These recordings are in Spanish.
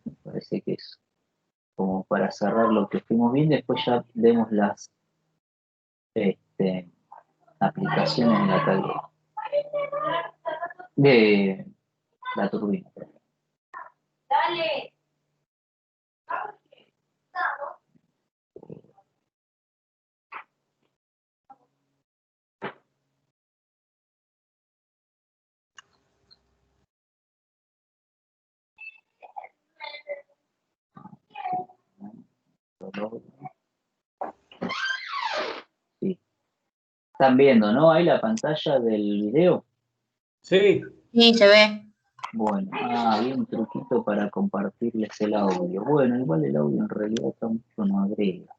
Me parece que es como para cerrar lo que fuimos viendo, después ya vemos las este, aplicaciones de la caldera, de la turbina. Dale. Sí. Están viendo, ¿no? Ahí la pantalla del video. Sí. Sí, se ve. Bueno, había un truquito para compartirles el audio. Bueno, igual el audio en realidad tampoco no agrega.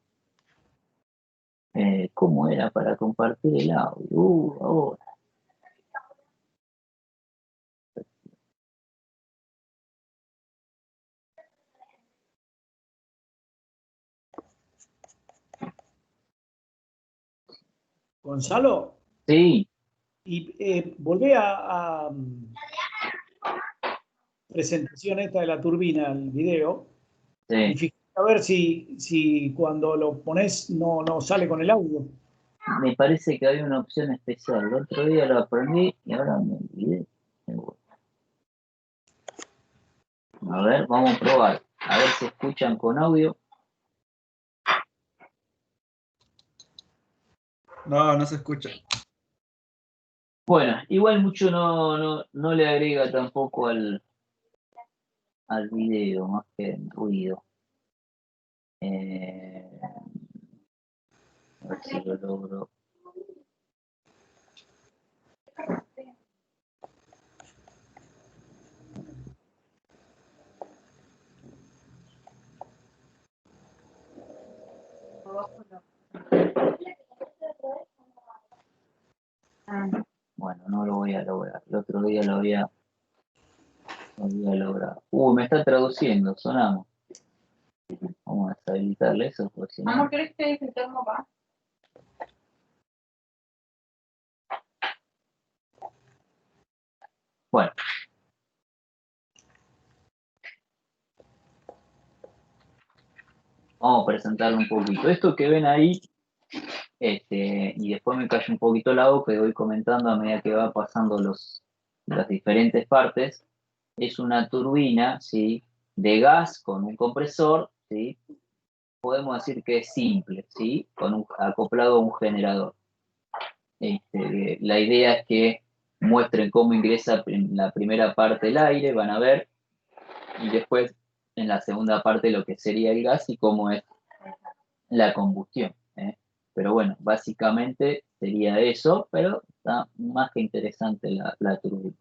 ¿Cómo era para compartir el audio? Ahora. Gonzalo, Sí, y volvé a presentación esta de la turbina, el video, y sí. fíjate a ver si cuando lo pones no sale con el audio. Me parece que había una opción especial. El otro día lo aprendí y ahora me olvidé. A ver, vamos a probar. A ver si escuchan con audio. No, no se escucha. Bueno, igual mucho no le agrega tampoco al video, más que ruido. A ver si lo logro. Bueno, no lo voy a lograr. El otro día lo había logrado. Me está traduciendo, sonamos. Vamos a deshabilitarle eso, porque si no. Amor, ¿querés que te deje el termo acá? Bueno, vamos a presentarlo un poquito. Esto que ven ahí, y después me callo un poquito la boca y voy comentando a medida que va pasando las diferentes partes, es una turbina, ¿sí? De gas con un compresor, ¿sí? Podemos decir que es simple, ¿sí? Acoplado a un generador. La idea es que muestren cómo ingresa la primera parte el aire, van a ver, y después en la segunda parte lo que sería el gas y cómo es la combustión. Pero bueno, básicamente sería eso, pero está más que interesante la turbina.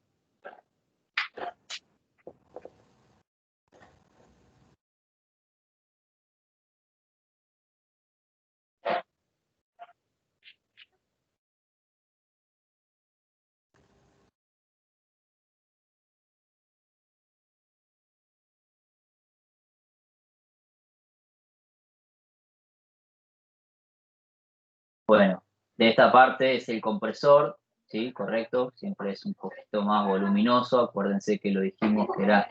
Bueno, de esta parte es el compresor, ¿sí? Correcto, siempre es un poquito más voluminoso. Acuérdense que lo dijimos que era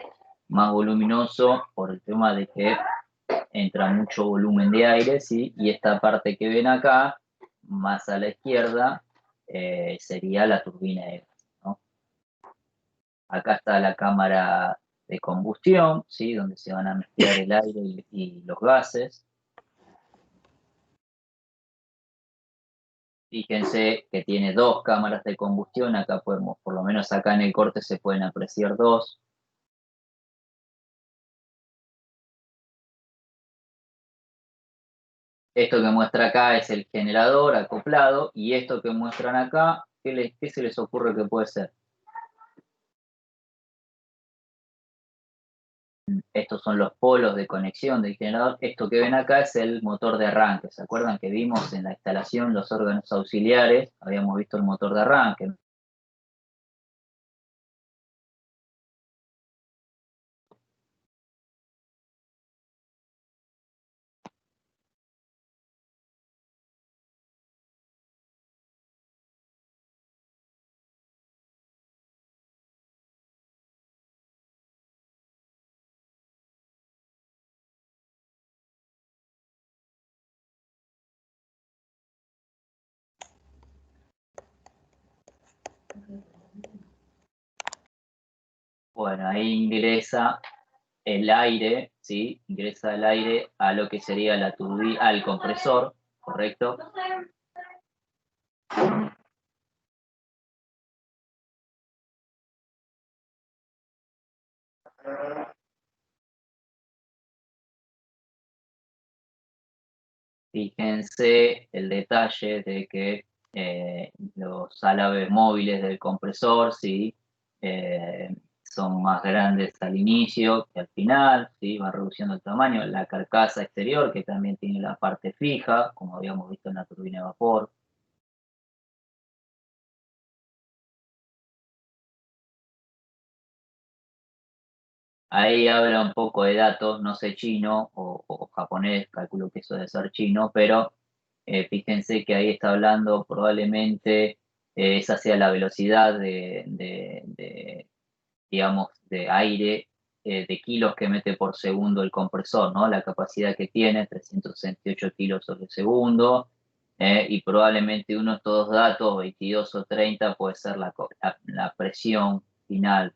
más voluminoso por el tema de que entra mucho volumen de aire, ¿sí? Y esta parte que ven acá, más a la izquierda, sería la turbina de gas, ¿no? Acá está la cámara de combustión, ¿sí? Donde se van a mezclar el aire y los gases. Fíjense que tiene dos cámaras de combustión, acá podemos, por lo menos acá en el corte se pueden apreciar dos. Esto que muestra acá es el generador acoplado y esto que muestran acá, ¿qué se les ocurre que puede ser? Estos son los polos de conexión del generador. Esto que ven acá es el motor de arranque. ¿Se acuerdan que vimos en la instalación los órganos auxiliares? Habíamos visto el motor de arranque. Bueno, ahí ingresa el aire, ¿sí? Ingresa el aire a lo que sería la turbina, al compresor, ¿correcto? Fíjense el detalle de que los álabes móviles del compresor, ¿sí? Son más grandes al inicio que al final, ¿sí? Va reduciendo el tamaño. La carcasa exterior, que también tiene la parte fija, como habíamos visto en la turbina de vapor. Ahí habla un poco de datos, no sé chino o japonés, calculo que eso debe ser chino, pero fíjense que ahí está hablando probablemente esa sea la velocidad digamos, de aire, de kilos que mete por segundo el compresor, ¿no? La capacidad que tiene, 368 kilos sobre segundo, y probablemente uno de estos datos, 22 o 30, puede ser la presión final.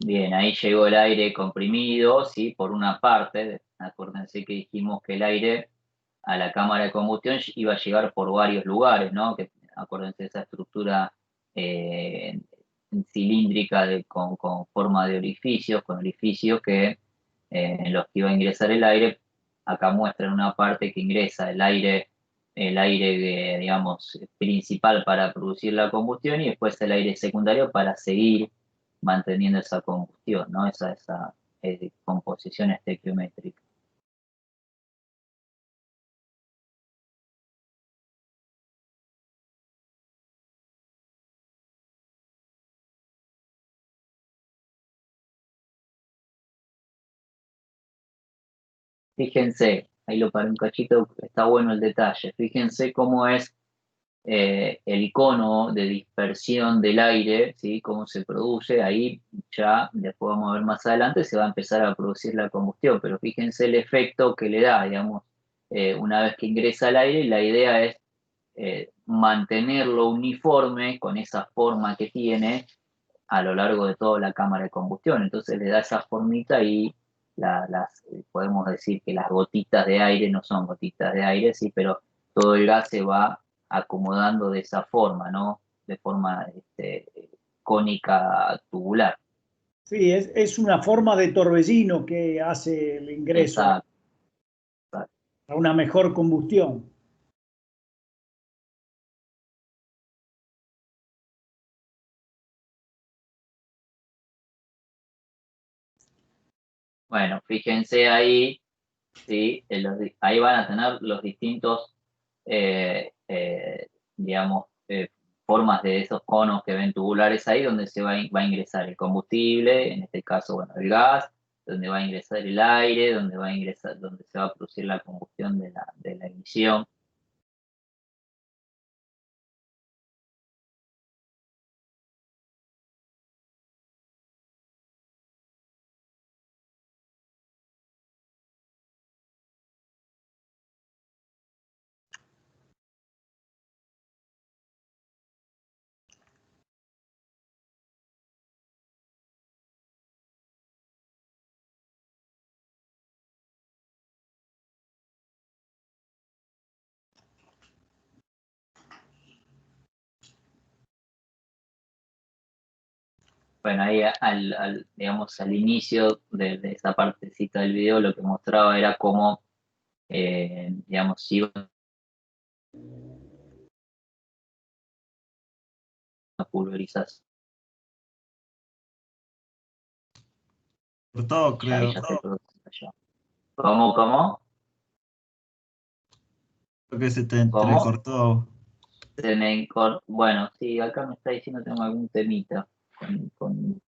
Bien, ahí llegó el aire comprimido, ¿sí? Por una parte, acuérdense que dijimos que el aire a la cámara de combustión iba a llegar por varios lugares, ¿no? Que, acuérdense de esa estructura eh, cilíndrica con forma de orificios, con orificios en los que iba a ingresar el aire. Acá muestran una parte que ingresa el aire, digamos, principal para producir la combustión y después el aire secundario para seguir manteniendo esa combustión, ¿no? Esa composición estequiométrica. Fíjense, ahí lo paré un cachito, está bueno el detalle. Fíjense cómo es el icono de dispersión del aire, ¿sí? Cómo se produce. Ahí ya, después vamos a ver más adelante, se va a empezar a producir la combustión. Pero fíjense el efecto que le da, digamos, una vez que ingresa el aire, la idea es mantenerlo uniforme con esa forma que tiene a lo largo de toda la cámara de combustión. Entonces le da esa formita y podemos decir que las gotitas de aire no son gotitas de aire, sí, pero todo el gas se va acomodando de esa forma, ¿no? De forma cónica tubular. Sí, es una forma de torbellino que hace el ingreso Exacto. a una mejor combustión. Bueno, fíjense ahí, ¿sí? Ahí van a tener los distintos, digamos, formas de esos conos que ven tubulares ahí, donde va a ingresar el combustible, en este caso, bueno, el gas, donde va a ingresar el aire, donde se va a producir la combustión de la emisión. Bueno, ahí digamos, al inicio de esa partecita del video, lo que mostraba era cómo, digamos, si iba a pulverizarse. Cortado, Ahí creo. ya se produce allá. ¿Cómo? Creo que se te ¿Cómo? entrecortó. Bueno, sí, acá me está diciendo que tengo algún temita con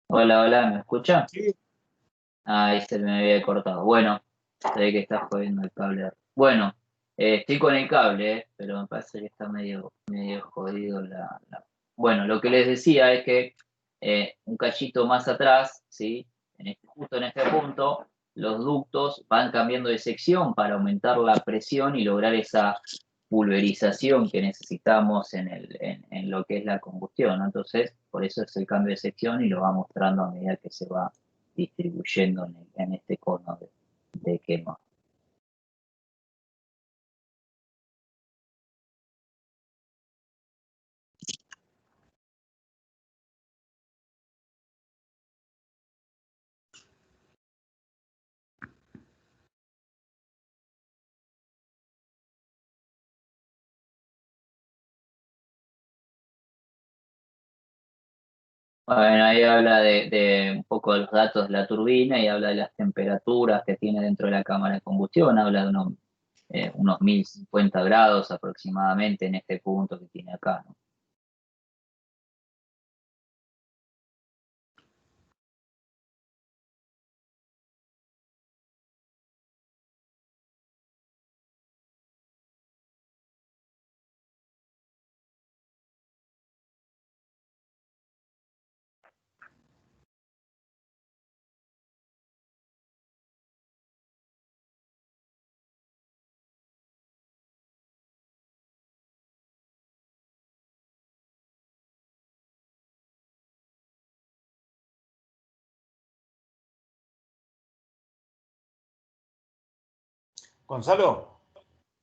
Hola, hola, ¿me escucha? Sí. Ah, ahí se me había cortado. Bueno, se ve que está jodiendo el cable. Bueno, estoy con el cable, pero me parece que está medio jodido Bueno, lo que les decía es que un cachito más atrás, ¿sí? Justo en este punto, los ductos van cambiando de sección para aumentar la presión y lograr esa pulverización que necesitamos en lo que es la combustión, ¿no? Entonces, por eso es el cambio de sección y lo va mostrando a medida que se va distribuyendo en este cono de quema. Bueno, ahí habla de un poco de los datos de la turbina y habla de las temperaturas que tiene dentro de la cámara de combustión, habla de unos 1050 grados aproximadamente en este punto que tiene acá, ¿no? Gonzalo,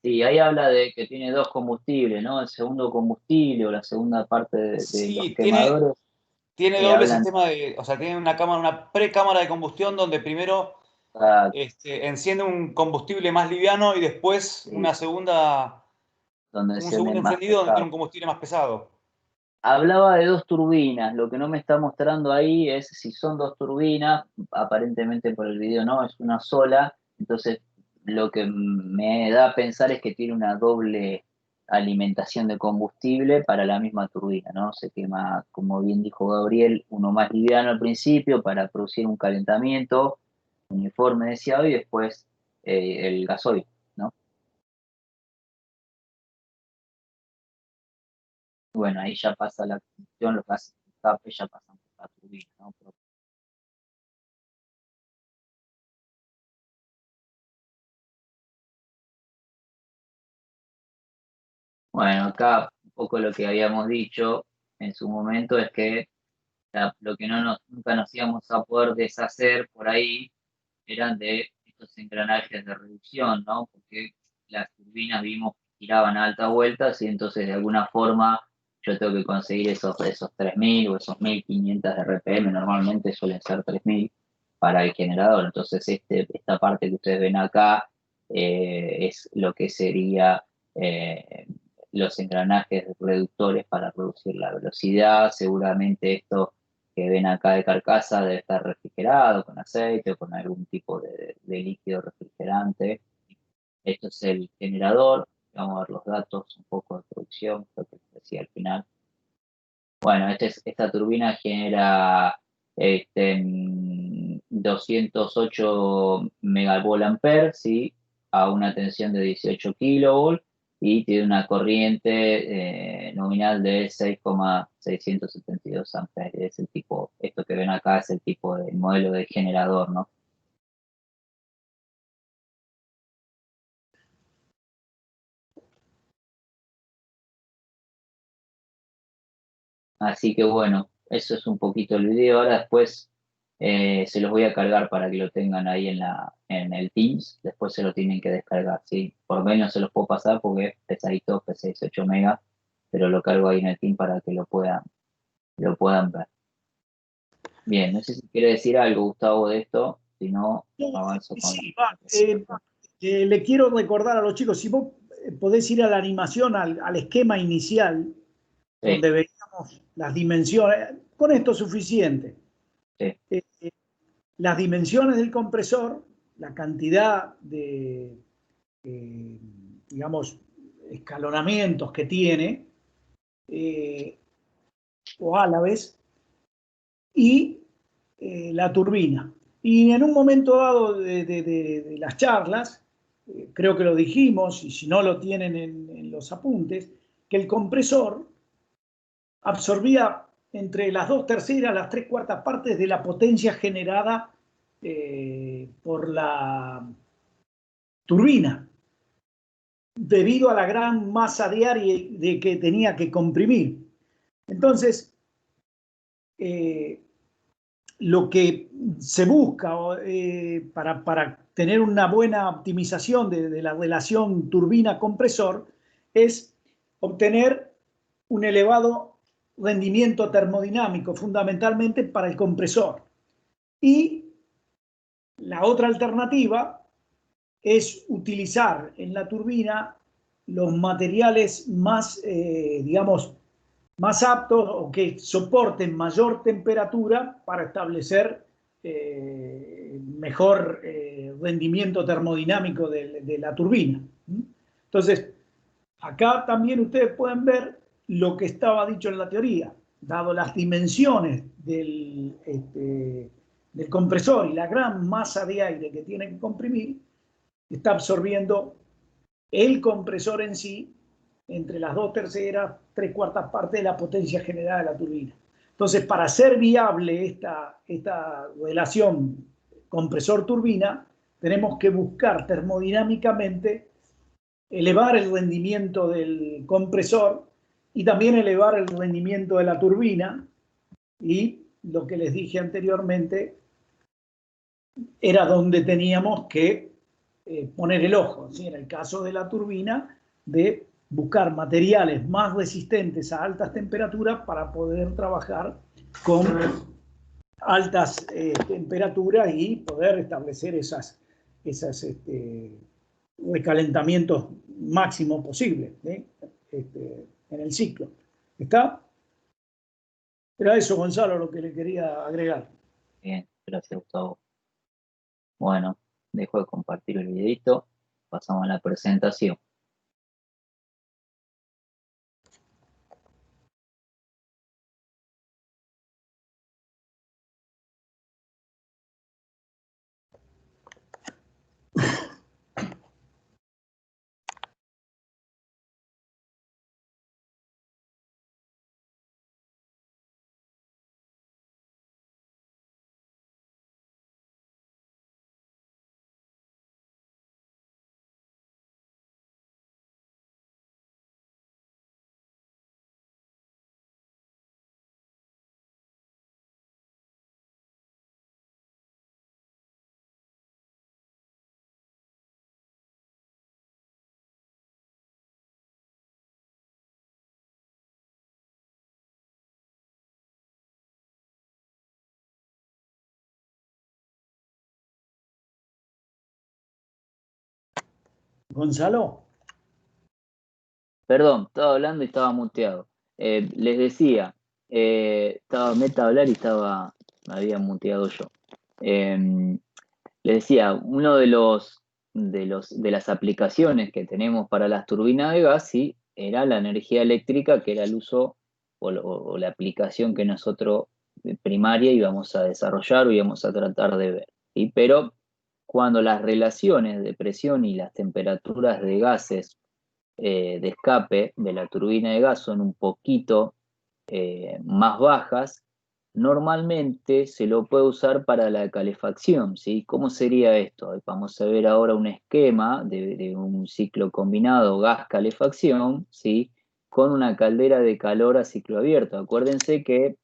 Sí, ahí habla de que tiene dos combustibles, ¿no? El segundo combustible o la segunda parte de los sí, quemadores tiene doble hablan. sistema o sea, tiene una cámara, una precámara de combustión donde primero enciende un combustible más liviano y después Donde un se segundo unen más encendido donde tiene pesados. un combustible más pesado. Hablaba de dos turbinas, lo que no me está mostrando ahí es si son dos turbinas, aparentemente por el video no, es una sola, entonces lo que me da a pensar es que tiene una doble alimentación de combustible para la misma turbina, ¿no? Se quema, como bien dijo Gabriel, uno más liviano al principio para producir un calentamiento uniforme deseado y después el gasoil, ¿no? Bueno, ahí ya pasa la combustión, los gases de escape ya pasan por la turbina, ¿no? Bueno, acá un poco lo que habíamos dicho en su momento es que lo que nunca nos íbamos a poder deshacer por ahí eran de estos engranajes de reducción, ¿no? Porque las turbinas vimos que giraban a altas vueltas y entonces de alguna forma yo tengo que conseguir esos 3000 o esos 1500 de RPM, normalmente suelen ser 3000 para el generador. Entonces esta parte que ustedes ven acá es lo que sería los engranajes reductores para reducir la velocidad. Seguramente esto que ven acá de carcasa debe estar refrigerado con aceite o con algún tipo de líquido refrigerante. Esto es el generador. Vamos a ver los datos, un poco de producción, lo que les decía al final. Bueno, esta turbina genera 208 megavoltampere, ¿sí? A una tensión de 18 kilovolts y tiene una corriente nominal de 6,672 amperes. Es el tipo, esto que ven acá es el tipo de modelo de generador, ¿no? Así que bueno, eso es un poquito el video. Ahora después se los voy a cargar para que lo tengan ahí en el Teams. Después se lo tienen que descargar, ¿sí? Por menos se los puedo pasar porque es pesadito, pesa 18 megas, pero lo cargo ahí en el Teams para que lo puedan ver. Bien, no sé si quiere decir algo, Gustavo, de esto. Si no, avanzo con Sí, la presentación. le quiero recordar a los chicos, si vos podés ir a la animación, al esquema inicial, Sí, donde veíamos las dimensiones, con esto es suficiente. sí, Las dimensiones del compresor, la cantidad de, digamos, escalonamientos que tiene, eh, o álabes, y la turbina. Y en un momento dado de las charlas, creo que lo dijimos, y si no lo tienen en los apuntes, que el compresor absorbía entre las 2/3, las 3/4 partes de la potencia generada por la turbina, debido a la gran masa diaria de que tenía que comprimir. Entonces, lo que se busca para tener una buena optimización de la relación turbina-compresor es obtener un elevado rendimiento termodinámico, fundamentalmente para el compresor. Y la otra alternativa es utilizar en la turbina los materiales más, digamos, más aptos o que soporten mayor temperatura para establecer mejor rendimiento termodinámico de la turbina. Entonces, acá también ustedes pueden ver lo que estaba dicho en la teoría, dado las dimensiones del compresor y la gran masa de aire que tiene que comprimir, está absorbiendo el compresor en sí entre las 2/3, 3/4 partes de la potencia generada de la turbina. Entonces, para hacer viable esta relación compresor-turbina, tenemos que buscar termodinámicamente elevar el rendimiento del compresor y también elevar el rendimiento de la turbina. Y lo que les dije anteriormente era donde teníamos que poner el ojo, ¿sí? En el caso de la turbina, de buscar materiales más resistentes a altas temperaturas para poder trabajar con altas temperaturas y poder establecer esas recalentamientos máximos posibles en el ciclo. ¿Está? Era eso, Gonzalo, lo que le quería agregar. Bien, gracias, Gustavo. Bueno, dejo de compartir el videito, pasamos a la presentación. Gonzalo. Perdón, estaba hablando y estaba muteado. Les decía, estaba meta a hablar y me había muteado yo. Les decía, uno de las aplicaciones que tenemos para las turbinas de gas, sí, era la energía eléctrica, que era el uso o la aplicación que nosotros primaria íbamos a desarrollar o íbamos a tratar de ver, ¿sí? Pero cuando las relaciones de presión y las temperaturas de gases de escape de la turbina de gas son un poquito más bajas, normalmente se lo puede usar para la calefacción, ¿sí? ¿Cómo sería esto? Vamos a ver ahora un esquema de un ciclo combinado gas-calefacción, ¿sí? Con una caldera de calor a ciclo abierto. Acuérdense que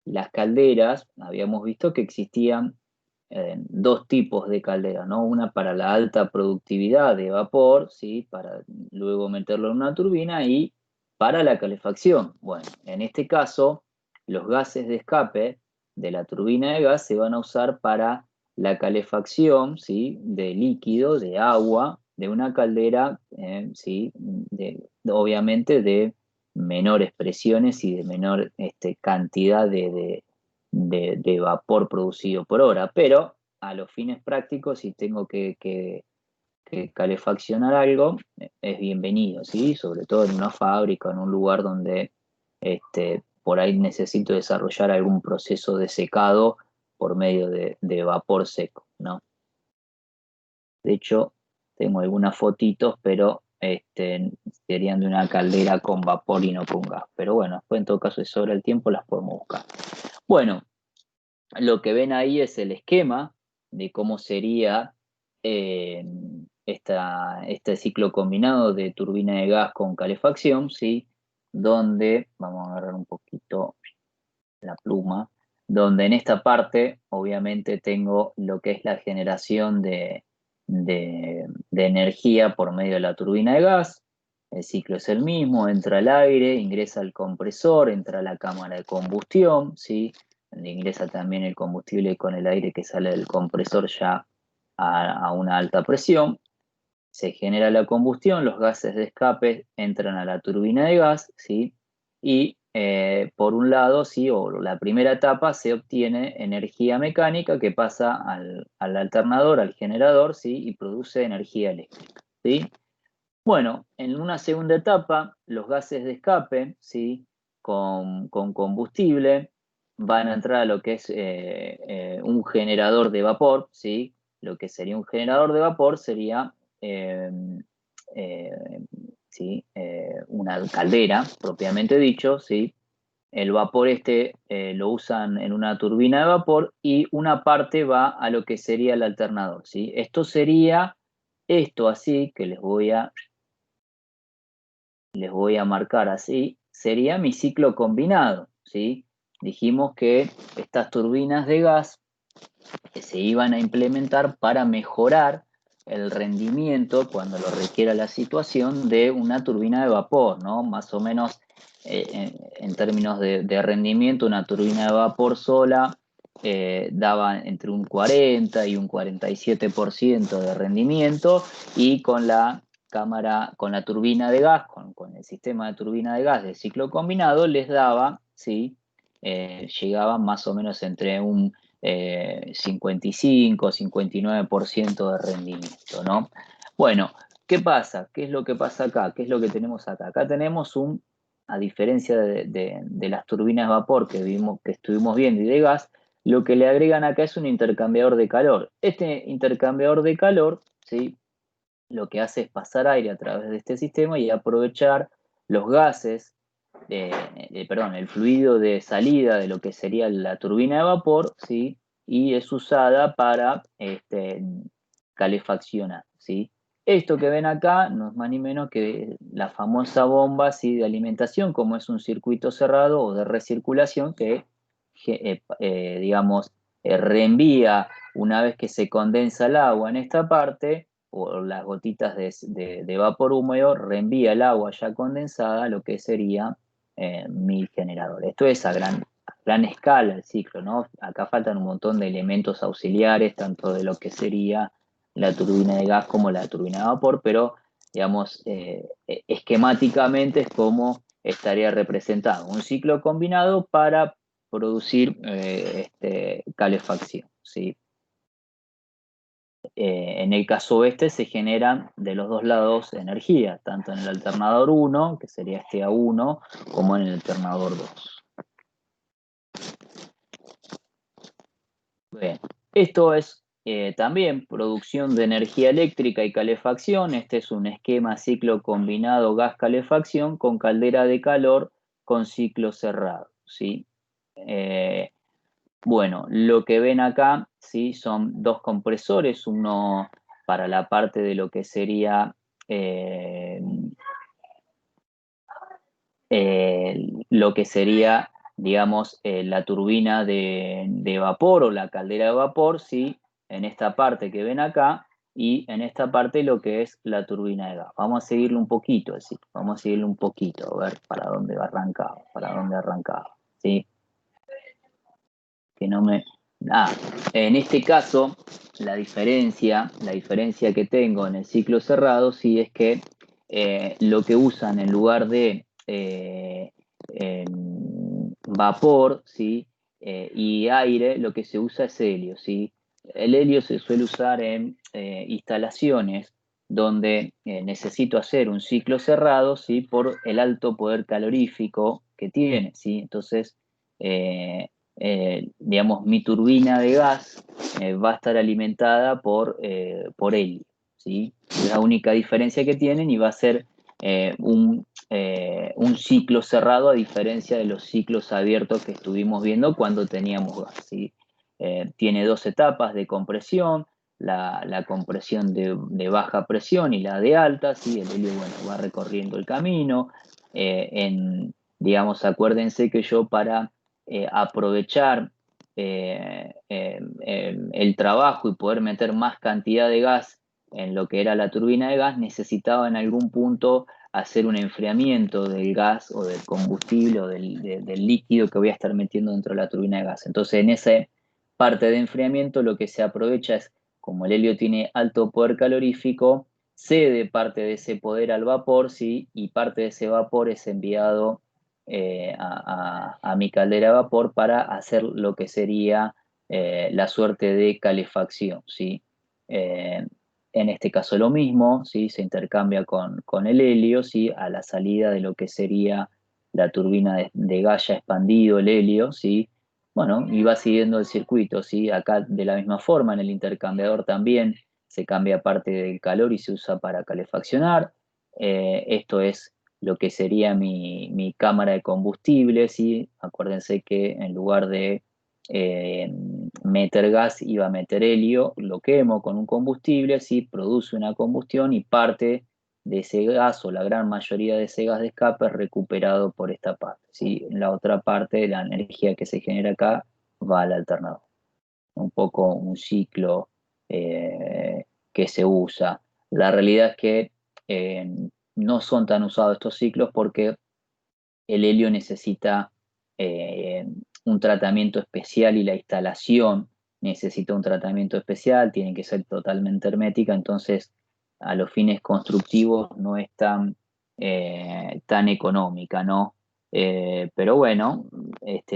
las calderas, habíamos visto que existían dos tipos de calderas, ¿no? Una para la alta productividad de vapor, ¿sí? Para luego meterlo en una turbina, y para la calefacción. Bueno, en este caso, los gases de escape de la turbina de gas se van a usar para la calefacción, ¿sí? De líquido, de agua, de una caldera, ¿sí? Obviamente de menores presiones y de menor cantidad de vapor producido por hora, pero a los fines prácticos, si tengo que calefaccionar algo, es bienvenido, ¿sí? Sobre todo en una fábrica, en un lugar donde por ahí necesito desarrollar algún proceso de secado por medio de vapor seco, ¿no? De hecho, tengo algunas fotitos, pero serían de una caldera con vapor y no con gas. Pero bueno, después en todo caso, si sobra el tiempo, las podemos buscar. Bueno, lo que ven ahí es el esquema de cómo sería este ciclo combinado de turbina de gas con calefacción, ¿sí? Donde, vamos a agarrar un poquito la pluma, donde en esta parte obviamente tengo lo que es la generación de energía por medio de la turbina de gas. El ciclo es el mismo, entra el aire, ingresa al compresor, entra a la cámara de combustión, ¿sí? Donde ingresa también el combustible con el aire que sale del compresor ya a una alta presión. Se genera la combustión, los gases de escape entran a la turbina de gas, ¿sí? Y por un lado, sí, o la primera etapa se obtiene energía mecánica que pasa al alternador, al generador, ¿sí? Y produce energía eléctrica, ¿sí? Bueno, en una segunda etapa, los gases de escape, ¿sí? Con combustible van a entrar a lo que es un generador de vapor, ¿sí? Lo que sería un generador de vapor sería ¿sí? Una caldera, propiamente dicho, ¿sí? El vapor lo usan en una turbina de vapor y una parte va a lo que sería el alternador, ¿sí? Esto sería esto así, que les voy a marcar así, sería mi ciclo combinado, ¿sí? Dijimos que estas turbinas de gas que se iban a implementar para mejorar el rendimiento cuando lo requiera la situación de una turbina de vapor, ¿no? Más o menos en términos de rendimiento, una turbina de vapor sola daba entre un 40 y un 47% de rendimiento, y con la cámara, con la turbina de gas, con el sistema de turbina de gas de ciclo combinado, les daba, ¿sí? Llegaban más o menos entre un 55, 59% de rendimiento, ¿no? Bueno, ¿qué pasa? ¿Qué es lo que pasa acá? ¿Qué es lo que tenemos acá? Acá tenemos a diferencia de las turbinas de vapor que estuvimos viendo y de gas, lo que le agregan acá es un intercambiador de calor. Este intercambiador de calor, ¿sí? Lo que hace es pasar aire a través de este sistema y aprovechar los gases, el fluido de salida de lo que sería la turbina de vapor, ¿sí? Y es usada para calefaccionar, ¿sí? Esto que ven acá no es más ni menos que la famosa bomba, ¿sí? De alimentación, como es un circuito cerrado o de recirculación que, digamos, reenvía una vez que se condensa el agua en esta parte, o las gotitas de vapor húmedo, reenvía el agua ya condensada a lo que sería mi generador. Esto es a gran escala el ciclo, ¿no? Acá faltan un montón de elementos auxiliares, tanto de lo que sería la turbina de gas como la turbina de vapor, pero, digamos, esquemáticamente es como estaría representado un ciclo combinado para producir calefacción, ¿sí? En el caso se generan de los dos lados energía, tanto en el alternador 1, que sería este A1, como en el alternador 2. Bien, esto es también producción de energía eléctrica y calefacción. Este es un esquema ciclo combinado gas-calefacción con caldera de calor con ciclo cerrado, ¿sí? Bueno, lo que ven acá, ¿sí? Son dos compresores, uno para la parte de lo que sería digamos, la turbina de vapor o la caldera de vapor, ¿sí? En esta parte que ven acá, y en esta parte lo que es la turbina de gas. Vamos a seguirle un poquito, ¿sí? Vamos a seguirle un poquito, a ver para dónde arrancaba, ¿sí? Que no me... en este caso, la diferencia que tengo en el ciclo cerrado, sí, es que lo que usan en lugar de vapor, ¿sí? Y aire, lo que se usa es helio, ¿sí? El helio se suele usar en instalaciones donde necesito hacer un ciclo cerrado, ¿sí? Por el alto poder calorífico que tiene, ¿sí? Entonces, digamos, mi turbina de gas va a estar alimentada por helio, ¿sí? Es la única diferencia que tienen y va a ser un ciclo cerrado a diferencia de los ciclos abiertos que estuvimos viendo cuando teníamos gas, ¿sí? Tiene dos etapas de compresión, la compresión de baja presión y la de alta, ¿sí? El helio, bueno, va recorriendo el camino. Digamos, acuérdense que yo para aprovechar el trabajo y poder meter más cantidad de gas en lo que era la turbina de gas, necesitaba en algún punto hacer un enfriamiento del gas o del combustible o del líquido que voy a estar metiendo dentro de la turbina de gas. Entonces, en esa parte de enfriamiento lo que se aprovecha es, como el helio tiene alto poder calorífico, cede parte de ese poder al vapor, ¿sí? Y parte de ese vapor es enviado a mi caldera de vapor para hacer lo que sería la suerte de calefacción, ¿sí? En este caso lo mismo, ¿sí? Se intercambia con el helio, ¿sí? A la salida de lo que sería la turbina de gas ya expandido, el helio, ¿sí? Bueno, y va siguiendo el circuito, ¿sí? Acá de la misma forma, en el intercambiador también se cambia parte del calor y se usa para calefaccionar. Esto es lo que sería mi cámara de combustible, ¿sí? Acuérdense que en lugar de meter gas iba a meter helio, lo quemo con un combustible, ¿sí? Produce una combustión y parte de ese gas o la gran mayoría de ese gas de escape es recuperado por esta parte, ¿sí? En la otra parte, la energía que se genera acá va al alternador. Un poco un ciclo que se usa. La realidad es que no son tan usados estos ciclos porque el helio necesita eh, un tratamiento especial y la instalación necesita un tratamiento especial, tiene que ser totalmente hermética, entonces a los fines constructivos no es tan económica, ¿no? Pero bueno,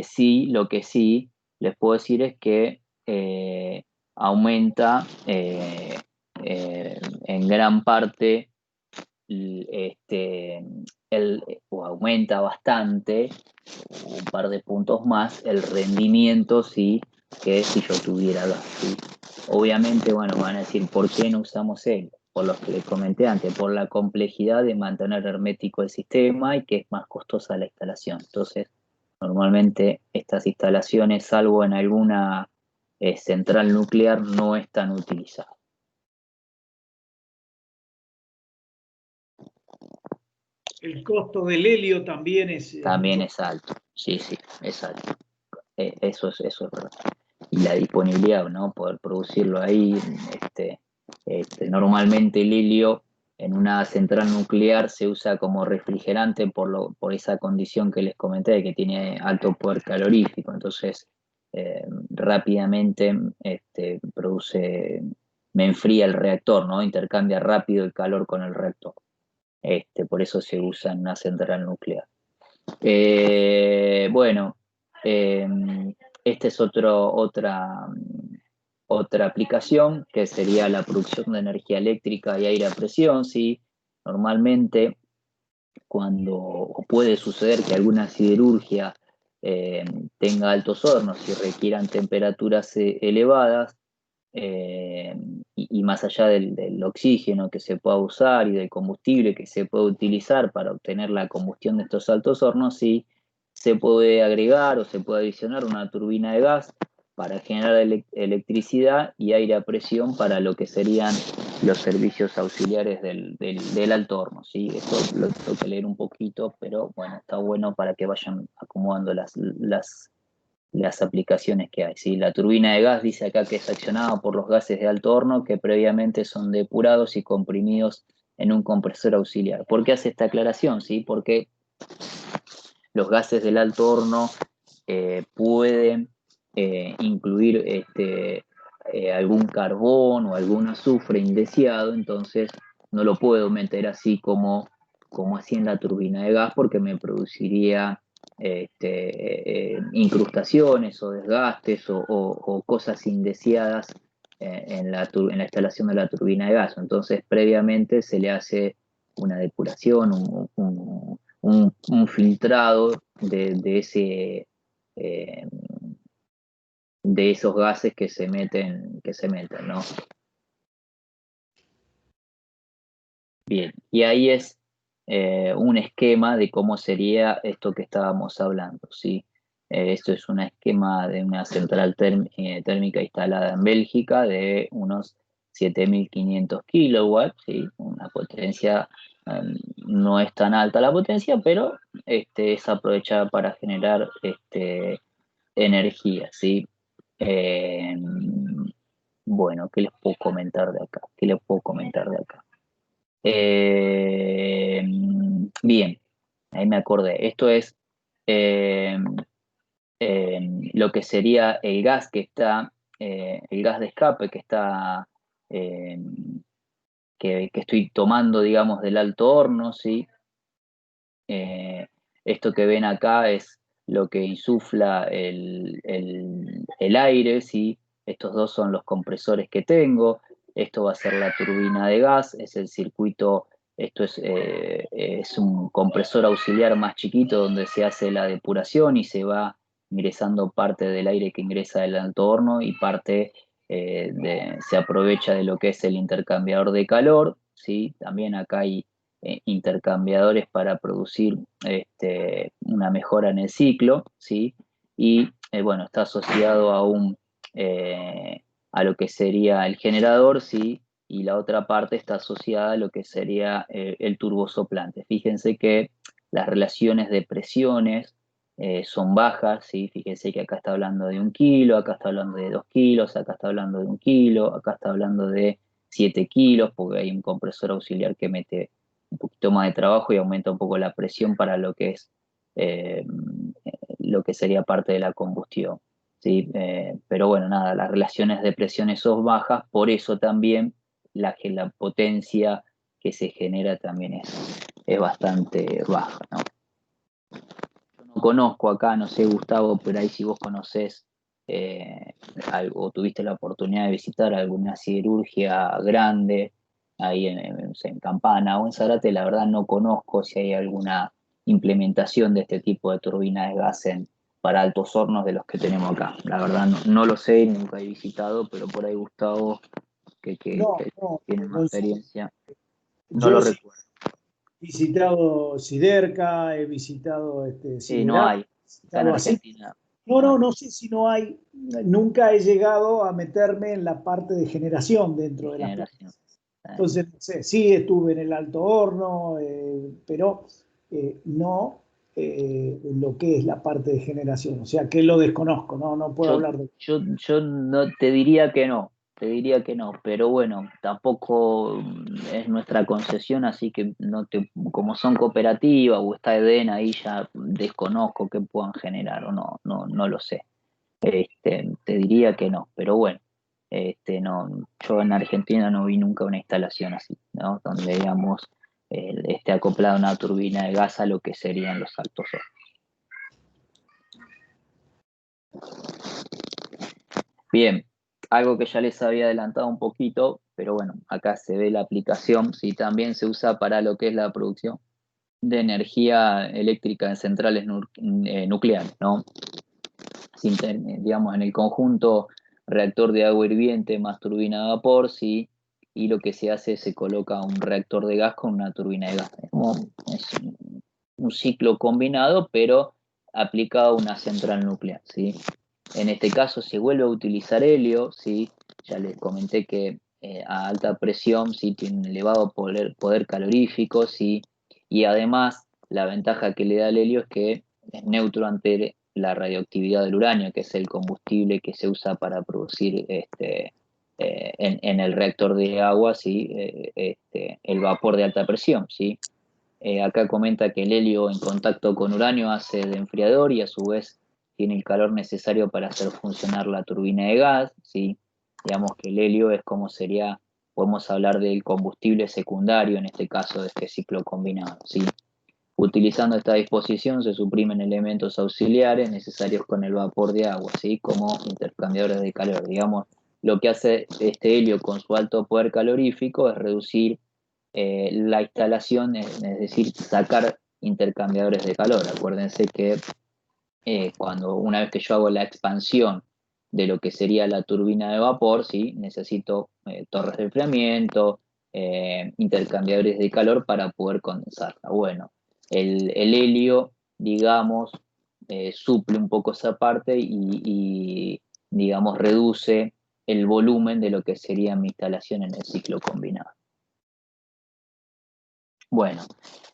sí, lo que sí les puedo decir es que aumenta en gran parte este, o aumenta bastante, un par de puntos más, el rendimiento, sí, que si yo tuviera gas, ¿sí? Obviamente, bueno, van a decir, ¿por qué no usamos él? Por lo que les comenté antes, por la complejidad de mantener hermético el sistema y que es más costosa la instalación. Entonces, normalmente estas instalaciones, salvo en alguna central nuclear, no están utilizadas. El costo del helio también es También mucho. es alto, sí, es alto. Eso es verdad. Y la disponibilidad, ¿no? Poder producirlo ahí. Normalmente el helio en una central nuclear se usa como refrigerante por esa condición que les comenté, que tiene alto poder calorífico. Entonces, rápidamente me enfría el reactor, ¿no? Intercambia rápido el calor con el reactor. Por eso se usa en una central nuclear. Bueno, esta es otra aplicación que sería la producción de energía eléctrica y aire a presión, ¿sí? Normalmente cuando puede suceder que alguna siderurgia tenga altos hornos y requieran temperaturas elevadas, eh, y más allá del oxígeno que se pueda usar y del combustible que se puede utilizar para obtener la combustión de estos altos hornos, sí se puede agregar o se puede adicionar una turbina de gas para generar electricidad y aire a presión para lo que serían los servicios auxiliares del alto horno, ¿sí? Esto lo tengo que leer un poquito, pero bueno, está bueno para que vayan acomodando las aplicaciones que hay, ¿sí? La turbina de gas dice acá que es accionada por los gases de alto horno que previamente son depurados y comprimidos en un compresor auxiliar. ¿Por qué hace esta aclaración? ¿Sí? Porque los gases del alto horno pueden incluir algún carbón o algún azufre indeseado, entonces no lo puedo meter así como así en la turbina de gas porque me produciría incrustaciones o desgastes o cosas indeseadas en la instalación de la turbina de gas. Entonces, previamente se le hace una depuración, un filtrado de ese de esos gases que se meten, ¿no? Bien, y ahí es un esquema de cómo sería esto que estábamos hablando, ¿sí? Esto es un esquema de una central térmica instalada en Bélgica de unos 7.500 kilowatts, ¿sí? Una potencia, no es tan alta la potencia, pero es aprovechada para generar energía, ¿sí? Eh, bueno, ¿qué les puedo comentar de acá? ¿Qué les puedo comentar de acá? Eh, Bien, ahí me acordé. Esto es eh, lo que sería el gas el gas de escape eh, que estoy tomando, digamos, del alto horno, ¿sí? Esto que ven acá es lo que insufla el aire, ¿sí? Estos dos son los compresores que tengo. Esto va a ser la turbina de gas, es el circuito, esto es un compresor auxiliar más chiquito donde se hace la depuración y se va ingresando parte del aire que ingresa del alto horno y parte se aprovecha de lo que es el intercambiador de calor, ¿sí? También acá hay intercambiadores para producir una mejora en el ciclo, ¿sí? Y bueno, está asociado eh, a lo que sería el generador, ¿sí? Y la otra parte está asociada a lo que sería el turbosoplante. Fíjense que las relaciones de presiones son bajas, ¿sí? Fíjense que acá está hablando de 1 kilo, acá está hablando de 2 kilos, acá está hablando de 1 kilo, acá está hablando de 7 kilos, porque hay un compresor auxiliar que mete un poquito más de trabajo y aumenta un poco la presión para lo que es eh, lo que sería parte de la combustión, ¿sí? Pero bueno, nada, las relaciones de presiones son bajas, por eso también la potencia que se genera también es bastante baja, ¿no? Yo no conozco acá, no sé, Gustavo, pero ahí si vos conocés algo, o tuviste la oportunidad de visitar alguna siderurgia grande ahí en Campana o en Zárate, la verdad no conozco si hay alguna implementación de este tipo de turbina de gas para altos hornos de los que tenemos acá. La verdad no lo sé, nunca he visitado, pero por ahí Gustavo, No, que no, tiene más Gonzalo. experiencia, no lo Yo sí recuerdo. he visitado Siderca, he visitado Sí, no Siderac, hay. he Acá en visitado así. Argentina No, no no, hay. no sé si no hay. Nunca he llegado a meterme en la parte de generación De dentro de las generación. plantas. Entonces, no sé, sí estuve en el alto horno, pero no en lo que es la parte de generación. O sea, que lo desconozco, no puedo Yo, hablar de. yo no te diría que no, pero bueno, tampoco es nuestra concesión, así que como son cooperativas o está Eden, ahí ya desconozco que puedan generar o no lo sé. Te diría que no, pero bueno, no, yo en Argentina no vi nunca una instalación así, ¿no? Donde digamos esté acoplada una turbina de gas a lo que serían los altos hornos. Bien, algo que ya les había adelantado un poquito, pero bueno, acá se ve la aplicación, sí, también se usa para lo que es la producción de energía eléctrica en centrales nucleares, ¿no? Digamos, en el conjunto reactor de agua hirviente más turbina de vapor, sí, y lo que se hace es se coloca un reactor de gas con una turbina de gas. Es un ciclo combinado, pero aplicado a una central nuclear, ¿sí? En este caso se vuelve a utilizar helio, ¿sí? Ya les comenté que a alta presión sí tiene un elevado poder calorífico, ¿sí? Y además la ventaja que le da el helio es que es neutro ante la radioactividad del uranio, que es el combustible que se usa para producir en el reactor de agua, ¿sí? El vapor de alta presión, ¿sí? Acá comenta que el helio en contacto con uranio hace de enfriador y a su vez tiene el calor necesario para hacer funcionar la turbina de gas, ¿sí? Digamos que el helio es como sería, podemos hablar del combustible secundario en este caso de este ciclo combinado, ¿sí? Utilizando esta disposición se suprimen elementos auxiliares necesarios con el vapor de agua, ¿sí? Como intercambiadores de calor. Digamos, lo que hace este helio con su alto poder calorífico es reducir la instalación, es decir, sacar intercambiadores de calor. Acuérdense que una vez que yo hago la expansión de lo que sería la turbina de vapor, ¿sí? Necesito torres de enfriamiento, intercambiadores de calor para poder condensarla. Bueno, el helio, digamos, suple un poco esa parte y, digamos, reduce el volumen de lo que sería mi instalación en el ciclo combinado. Bueno,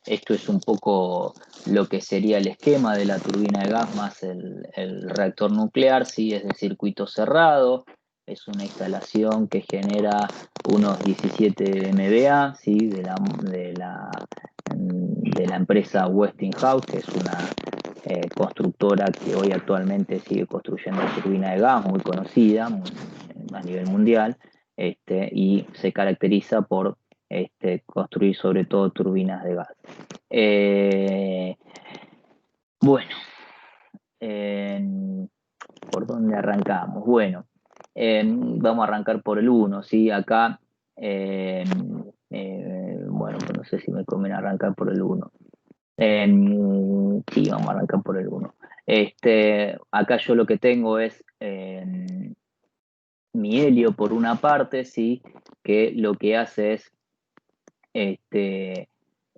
esto es un poco lo que sería el esquema de la turbina de gas más el reactor nuclear, ¿sí? Es de circuito cerrado, es una instalación que genera unos 17 MVA, ¿sí? de la empresa Westinghouse, que es una constructora que hoy actualmente sigue construyendo turbina de gas, muy conocida a nivel mundial, y se caracteriza por construir sobre todo turbinas de gas. Bueno, ¿por dónde arrancamos? Bueno, vamos a arrancar por el 1, ¿sí? Acá, bueno, no sé si me conviene arrancar por el 1. Sí, vamos a arrancar por el 1. Acá yo lo que tengo es mi helio por una parte, ¿sí? Que lo que hace es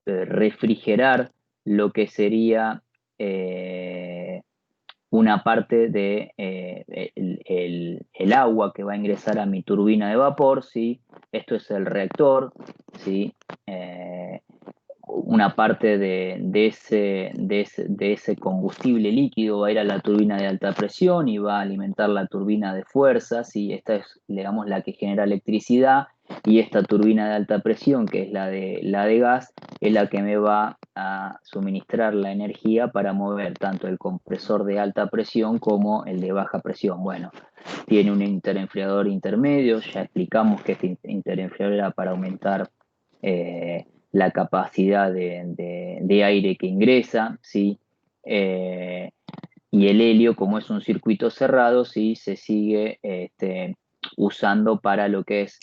refrigerar lo que sería una parte de el agua que va a ingresar a mi turbina de vapor, ¿sí? Esto es el reactor, ¿sí? Una parte de ese combustible líquido va a ir a la turbina de alta presión y va a alimentar la turbina de fuerza, ¿sí? Esta es, digamos, la que genera electricidad, y esta turbina de alta presión, que es la de gas, es la que me va a suministrar la energía para mover tanto el compresor de alta presión como el de baja presión. Bueno, tiene un interenfriador intermedio, ya explicamos que este interenfriador era para aumentar la capacidad de aire que ingresa, ¿sí? Y el helio, como es un circuito cerrado, ¿sí? Se sigue usando para lo que es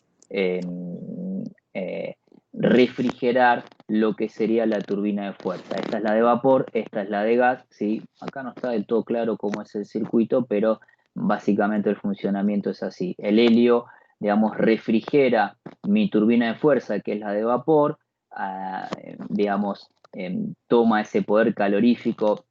refrigerar lo que sería la turbina de fuerza. Esta es la de vapor, esta es la de gas, ¿sí? Acá no está del todo claro cómo es el circuito, pero básicamente el funcionamiento es así. El helio, digamos, refrigera mi turbina de fuerza, que es la de vapor, digamos, toma ese poder calorífico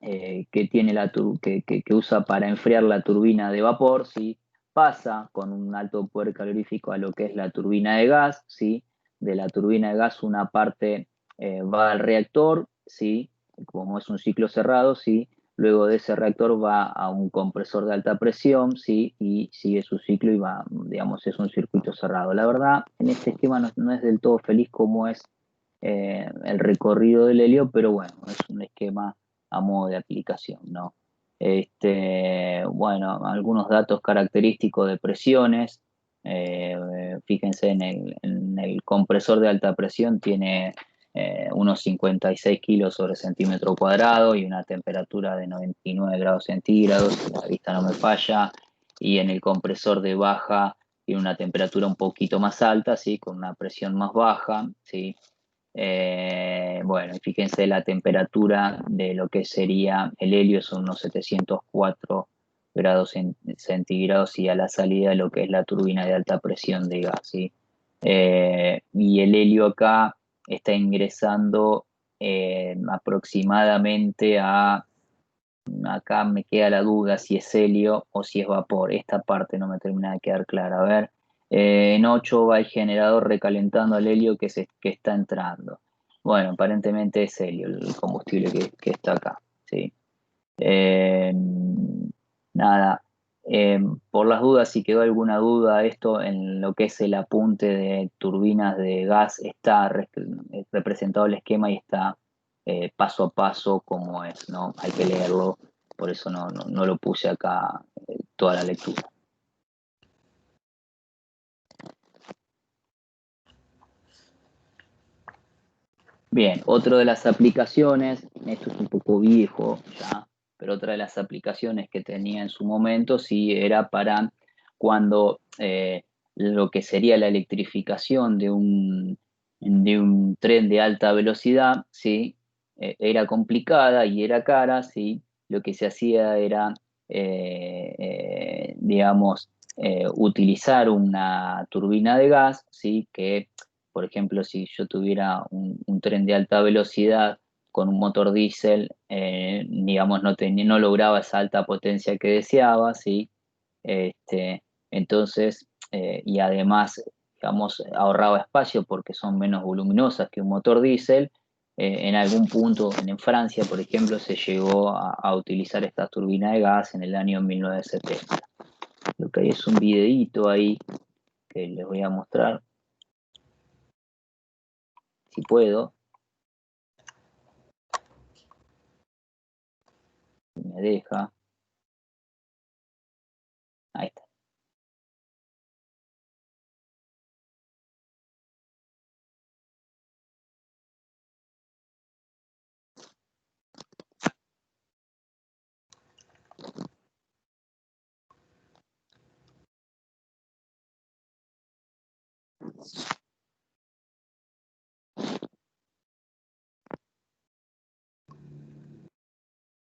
que tiene que usa para enfriar la turbina de vapor, ¿sí? Pasa con un alto poder calorífico a lo que es la turbina de gas, ¿sí? De la turbina de gas una parte va al reactor, ¿sí? Como es un ciclo cerrado, ¿sí? Luego de ese reactor va a un compresor de alta presión, ¿sí? Y sigue su ciclo y va, digamos, es un circuito cerrado. La verdad, en este esquema no es del todo feliz como es el recorrido del helio, pero bueno, es un esquema a modo de aplicación, ¿no? Bueno, algunos datos característicos de presiones. Fíjense en el compresor de alta presión tiene unos 56 kilos sobre centímetro cuadrado y una temperatura de 99 grados centígrados, si la vista no me falla. Y en el compresor de baja tiene una temperatura un poquito más alta, ¿sí? Con una presión más baja, ¿sí? Bueno, fíjense la temperatura de lo que sería el helio, son unos 704 grados centígrados, y a la salida lo que es la turbina de alta presión de gas, ¿sí? Y el helio acá está ingresando aproximadamente acá me queda la duda si es helio o si es vapor, esta parte no me termina de quedar clara. A ver, en 8 va el generador recalentando al helio que está entrando. Bueno, aparentemente es helio el combustible que está acá, ¿sí? Nada, por las dudas, si quedó alguna duda, esto en lo que es el apunte de turbinas de gas está representado el esquema y está paso a paso como es, ¿no? Hay que leerlo, por eso no lo puse acá toda la lectura. Bien, otra de las aplicaciones, esto es un poco viejo ya, pero otra de las aplicaciones que tenía en su momento sí era para cuando lo que sería la electrificación de un tren de alta velocidad, ¿sí? Era complicada y era cara, ¿sí? Lo que se hacía era digamos, utilizar una turbina de gas, ¿sí? Que, por ejemplo, si yo tuviera un tren de alta velocidad con un motor diésel, digamos, no lograba esa alta potencia que deseaba, ¿sí? Entonces, y además, digamos, ahorraba espacio porque son menos voluminosas que un motor diésel. En algún punto, en Francia, por ejemplo, se llegó a utilizar esta turbina de gas en el año 1970. Lo que hay es un videíto ahí que les voy a mostrar, si puedo. Si me deja. Ahí está.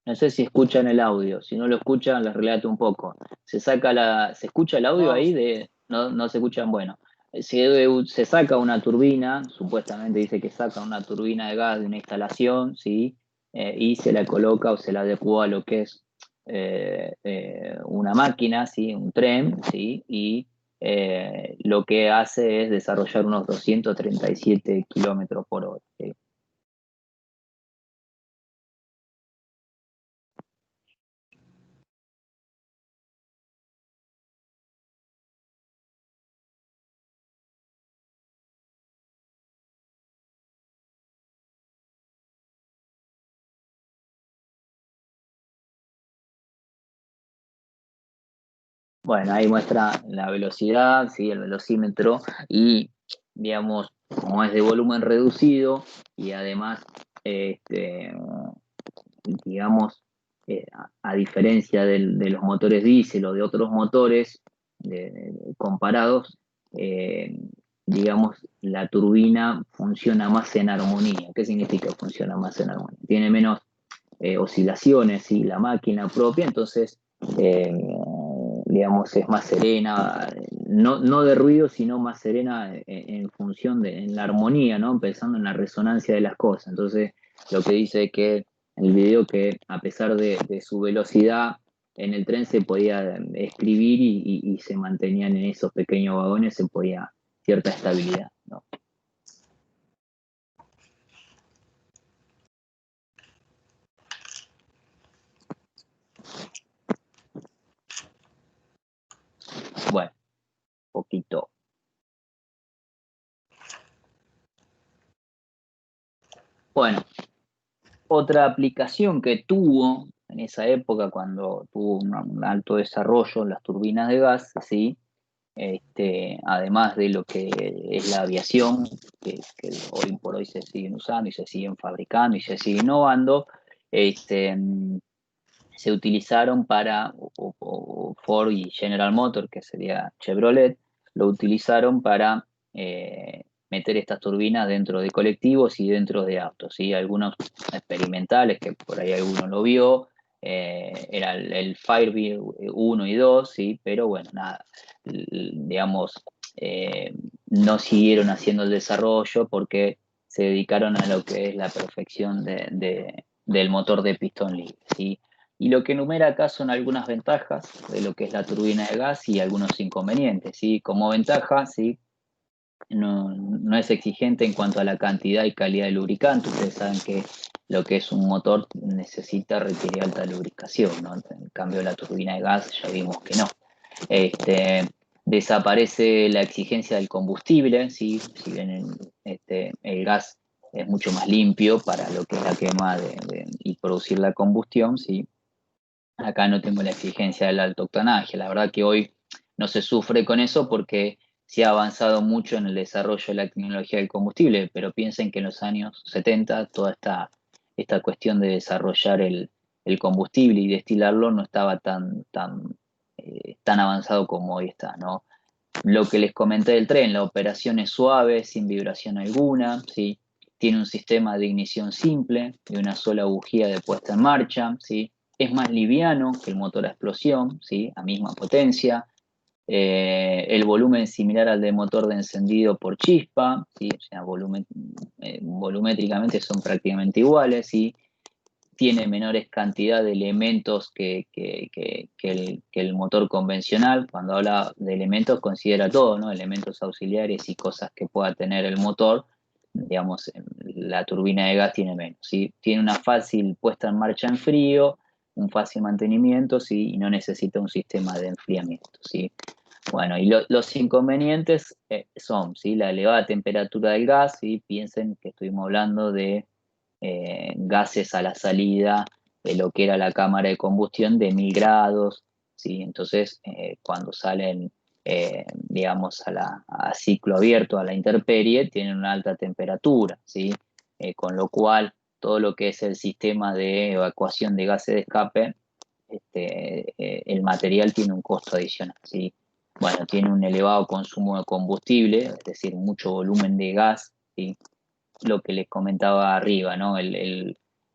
No sé si escuchan el audio. Si no lo escuchan, les relato un poco. ¿Se escucha el audio No, ahí? No se escuchan. Bueno, se saca una turbina, supuestamente dice que saca una turbina de gas de una instalación, ¿sí? Y se la coloca o se la adecua a lo que es una máquina, ¿sí? Un tren, ¿sí? Y lo que hace es desarrollar unos 237 kilómetros por hora, ¿sí? Bueno, ahí muestra la velocidad, ¿sí? El velocímetro y, digamos, como es de volumen reducido y además, digamos, a diferencia de los motores diésel o de otros motores comparados, eh, digamos, la turbina funciona más en armonía. ¿Qué significa funciona más en armonía? Tiene menos oscilaciones, ¿sí? La máquina propia, entonces, digamos, es más serena, no de ruido, sino más serena en función en la armonía, ¿no? Pensando en la resonancia de las cosas. Entonces, lo que dice que el video que a pesar de su velocidad en el tren se podía escribir y se mantenían en esos pequeños vagones, se podía cierta estabilidad, ¿no? Bueno, poquito. Bueno, otra aplicación que tuvo en esa época, cuando tuvo un alto desarrollo las turbinas de gas, ¿sí? Además de lo que es la aviación, que hoy por hoy se siguen usando y se siguen fabricando y se sigue innovando, se utilizaron para, o Ford y General Motors, que sería Chevrolet, lo utilizaron para meter estas turbinas dentro de colectivos y dentro de autos, ¿sí? Algunos experimentales, que por ahí alguno lo vio, era el Firebird 1 y 2, ¿sí? Pero bueno, nada, digamos, no siguieron haciendo el desarrollo porque se dedicaron a lo que es la perfección del motor de pistón libre, ¿sí? Y lo que enumera acá son algunas ventajas de lo que es la turbina de gas y algunos inconvenientes, ¿sí? Como ventaja, ¿sí? No es exigente en cuanto a la cantidad y calidad de lubricante. Ustedes saben que lo que es un motor requiere alta lubricación, ¿no? En cambio, la turbina de gas ya vimos que no. Desaparece la exigencia del combustible, ¿sí? Si bien el gas es mucho más limpio para lo que es la quema y producir la combustión, ¿sí? Acá no tengo la exigencia del alto octanaje. La verdad que hoy no se sufre con eso porque se ha avanzado mucho en el desarrollo de la tecnología del combustible, pero piensen que en los años 70 toda esta cuestión de desarrollar el combustible y destilarlo no estaba tan avanzado como hoy está, ¿no? Lo que les comenté del tren, la operación es suave, sin vibración alguna, ¿sí? Tiene un sistema de ignición simple, de una sola bujía de puesta en marcha, ¿sí? es más liviano que el motor a explosión, ¿sí? A misma potencia. El volumen similar al del motor de encendido por chispa, ¿sí? O sea, volumétricamente son prácticamente iguales, ¿sí? Tiene menores cantidad de elementos que el motor convencional. Cuando habla de elementos considera todo, ¿no? Elementos auxiliares y cosas que pueda tener el motor. Digamos, la turbina de gas tiene menos, ¿sí? Tiene una fácil puesta en marcha en frío, un fácil mantenimiento, ¿sí? Y no necesita un sistema de enfriamiento, ¿sí? Bueno, y los inconvenientes son, ¿sí? La elevada temperatura del gas, ¿sí? Piensen que estuvimos hablando de gases a la salida de lo que era la cámara de combustión de 1000 grados, ¿sí? Entonces, cuando salen, digamos, a ciclo abierto, a la intemperie, tienen una alta temperatura, ¿sí? Con lo cual, todo lo que es el sistema de evacuación de gases de escape, el material tiene un costo adicional, ¿sí? Bueno, tiene un elevado consumo de combustible, es decir, mucho volumen de gas, ¿sí? Lo que les comentaba arriba, ¿no?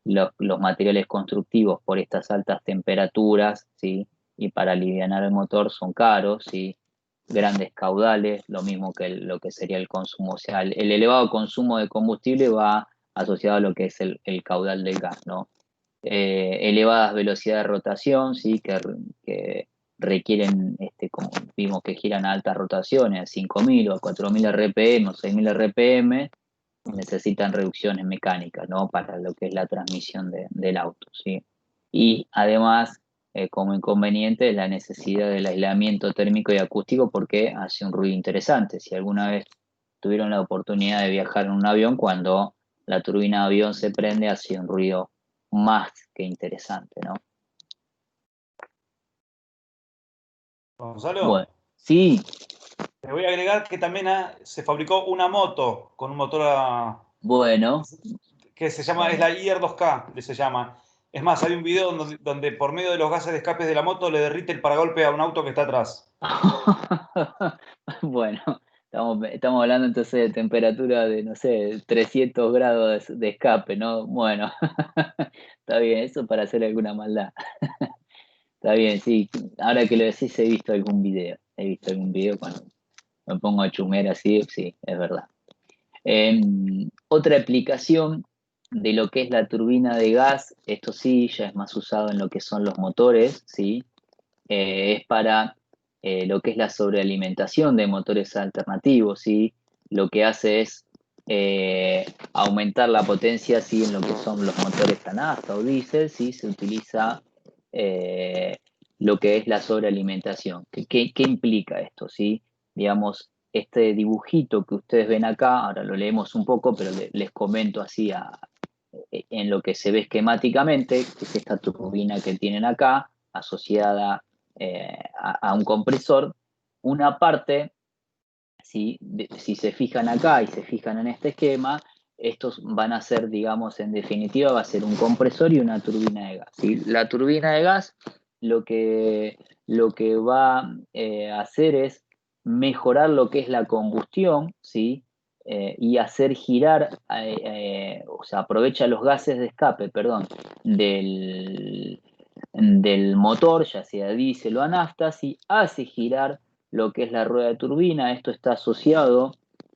Los materiales constructivos por estas altas temperaturas, ¿sí? Y para aliviar el motor son caros, ¿sí? Grandes caudales, lo mismo que lo que sería el consumo. O sea, el elevado consumo de combustible va asociado a lo que es el caudal del gas, ¿no? Elevadas velocidades de rotación, ¿sí? Que requieren, como vimos que giran a altas rotaciones, a 5.000 o a 4.000 RPM o 6.000 RPM, necesitan reducciones mecánicas, ¿no? Para lo que es la transmisión del auto, ¿sí? Y además, como inconveniente, la necesidad del aislamiento térmico y acústico porque hace un ruido interesante. Si alguna vez tuvieron la oportunidad de viajar en un avión, cuando la turbina de avión se prende, hace un ruido más que interesante, ¿no? Gonzalo, Bueno, sí, te voy a agregar que también se fabricó una moto con un motor bueno, que se llama, es bueno. la IR2K, que se llama. Es más, hay un video donde por medio de los gases de escape de la moto le derrite el paragolpe a un auto que está atrás. Bueno, estamos hablando entonces de temperatura de, no sé, 300 grados de escape, ¿no? Bueno, está bien, eso para hacer alguna maldad. Está bien, sí. Ahora que lo decís, he visto algún video. He visto algún video cuando me pongo a chumear así, sí, es verdad. Otra aplicación de lo que es la turbina de gas, esto sí, ya es más usado en lo que son los motores, ¿sí? Es para lo que es la sobrealimentación de motores alternativos, ¿sí? Lo que hace es aumentar la potencia, ¿sí? En lo que son los motores a nafta o diésel, ¿sí? Se utiliza eh, lo que es la sobrealimentación. ¿Qué implica esto, ¿sí? Digamos, este dibujito que ustedes ven acá, ahora lo leemos un poco, pero les comento así en lo que se ve esquemáticamente, que es esta turbina que tienen acá, asociada a un compresor. Una parte, si se fijan acá y se fijan en este esquema, estos van a ser, digamos, en definitiva, va a ser un compresor y una turbina de gas, ¿sí? La turbina de gas lo que va a hacer es mejorar lo que es la combustión, ¿sí? Y hacer girar, o sea, aprovecha los gases de escape, perdón, del motor, ya sea diésel o a nafta, ¿sí? Hace girar lo que es la rueda de turbina. Esto está asociado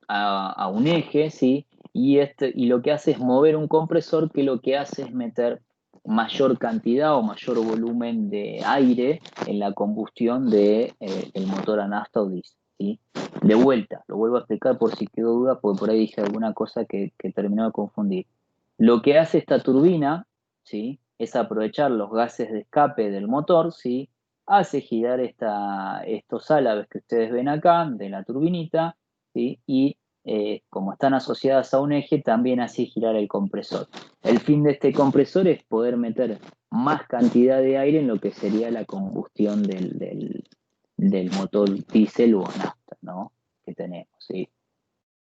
a un eje, ¿sí? Y lo que hace es mover un compresor que lo que hace es meter mayor cantidad o mayor volumen de aire en la combustión del el motor a nafta o diésel, ¿sí? De vuelta, lo vuelvo a explicar por si quedó duda, porque por ahí dije alguna cosa que terminó de confundir. Lo que hace esta turbina, ¿sí? Es aprovechar los gases de escape del motor, ¿sí? Hace girar estos álabes que ustedes ven acá de la turbinita, ¿sí? Y como están asociadas a un eje, también hace girar el compresor. El fin de este compresor es poder meter más cantidad de aire en lo que sería la combustión del motor diésel o nafta, ¿no? Que tenemos, ¿sí?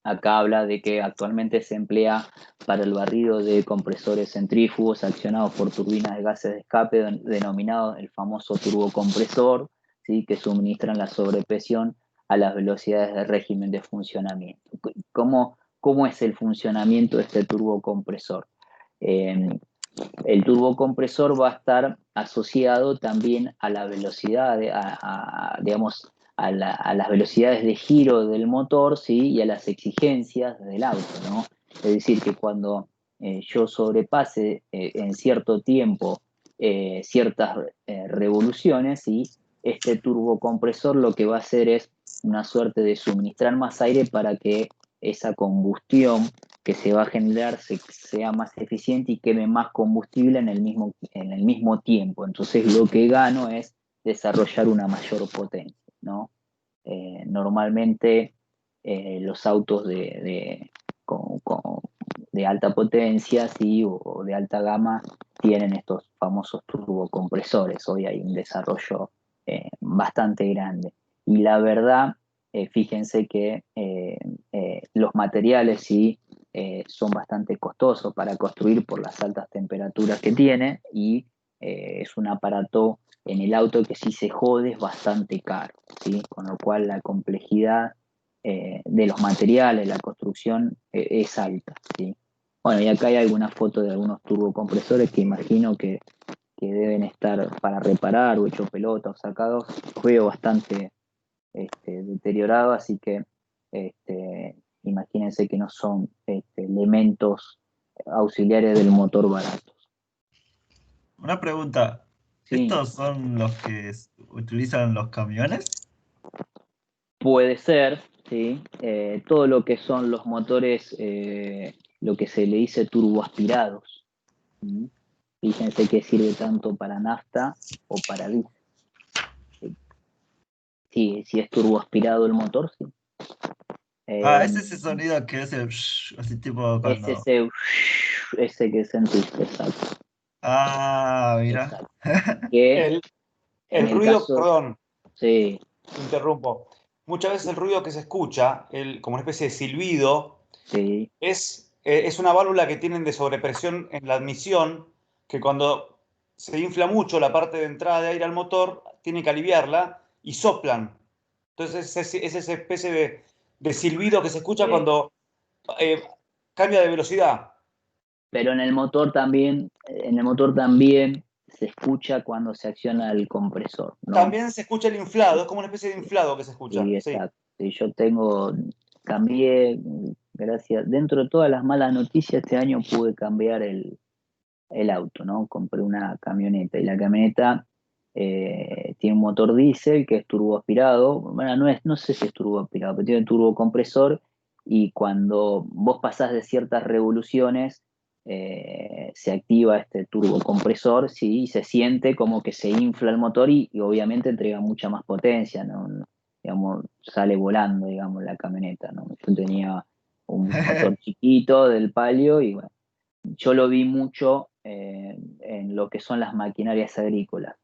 Acá habla de que actualmente se emplea para el barrido de compresores centrífugos accionados por turbinas de gases de escape, denominado el famoso turbocompresor, ¿sí? Que suministran la sobrepresión a las velocidades de régimen de funcionamiento. ¿Cómo es el funcionamiento de este turbocompresor? El turbocompresor va a estar asociado también a la velocidad, digamos, a las velocidades de giro del motor, ¿sí? Y a las exigencias del auto, ¿no? Es decir, que cuando yo sobrepase en cierto tiempo ciertas revoluciones, ¿sí? Este turbocompresor lo que va a hacer es una suerte de suministrar más aire para que esa combustión que se va a generar sea más eficiente y queme más combustible en el mismo tiempo. Entonces lo que gano es desarrollar una mayor potencia, ¿no? Normalmente los autos de alta potencia, ¿sí? o de alta gama tienen estos famosos turbocompresores. Hoy hay un desarrollo bastante grande. Y la verdad, fíjense que los materiales sí son bastante costosos para construir por las altas temperaturas que tiene y es un aparato en el auto que si se jode es bastante caro, ¿sí? Con lo cual la complejidad de los materiales, la construcción es alta, ¿sí? Bueno, y acá hay algunas fotos de algunos turbocompresores que imagino que deben estar para reparar o hecho pelota o sacados. Los veo bastante deteriorado, así que imagínense que no son elementos auxiliares del motor baratos. Una pregunta, Sí, ¿estos son los que utilizan los camiones? puede ser, ¿sí? Todo lo que son los motores, lo que se le dice turboaspirados. ¿Mm? Fíjense que sirve tanto para nafta o para diésel. Sí, si es turboaspirado el motor, sí. Es ese sonido que hace así tipo Es cuando... ese que sentiste, exacto. Mira. Exacto. Que El, en el el ruido, caso, perdón, sí, interrumpo. Muchas veces el ruido que se escucha, como una especie de silbido, sí, es una válvula que tienen de sobrepresión en la admisión, que cuando se infla mucho la parte de entrada de aire al motor, tiene que aliviarla y soplan. Entonces es esa especie de silbido que se escucha cuando eh, cambia de velocidad. pero en el motor también se escucha cuando se acciona el compresor, ¿no? También se escucha el inflado, es como una especie de inflado que se escucha. Sí, Sí. exacto. Sí, cambié, gracias, dentro de todas las malas noticias, este año pude cambiar el auto, ¿no? Compré una camioneta y la camioneta tiene un motor diésel que es turboaspirado. Bueno, no sé si es turboaspirado, pero tiene turbocompresor y cuando vos pasás de ciertas revoluciones se activa este turbocompresor, sí, y se siente como que se infla el motor y obviamente entrega mucha más potencia, ¿no? Digamos, sale volando, digamos, la camioneta, ¿no? Yo tenía un motor chiquito del Palio y bueno, yo lo vi mucho en lo que son las maquinarias agrícolas.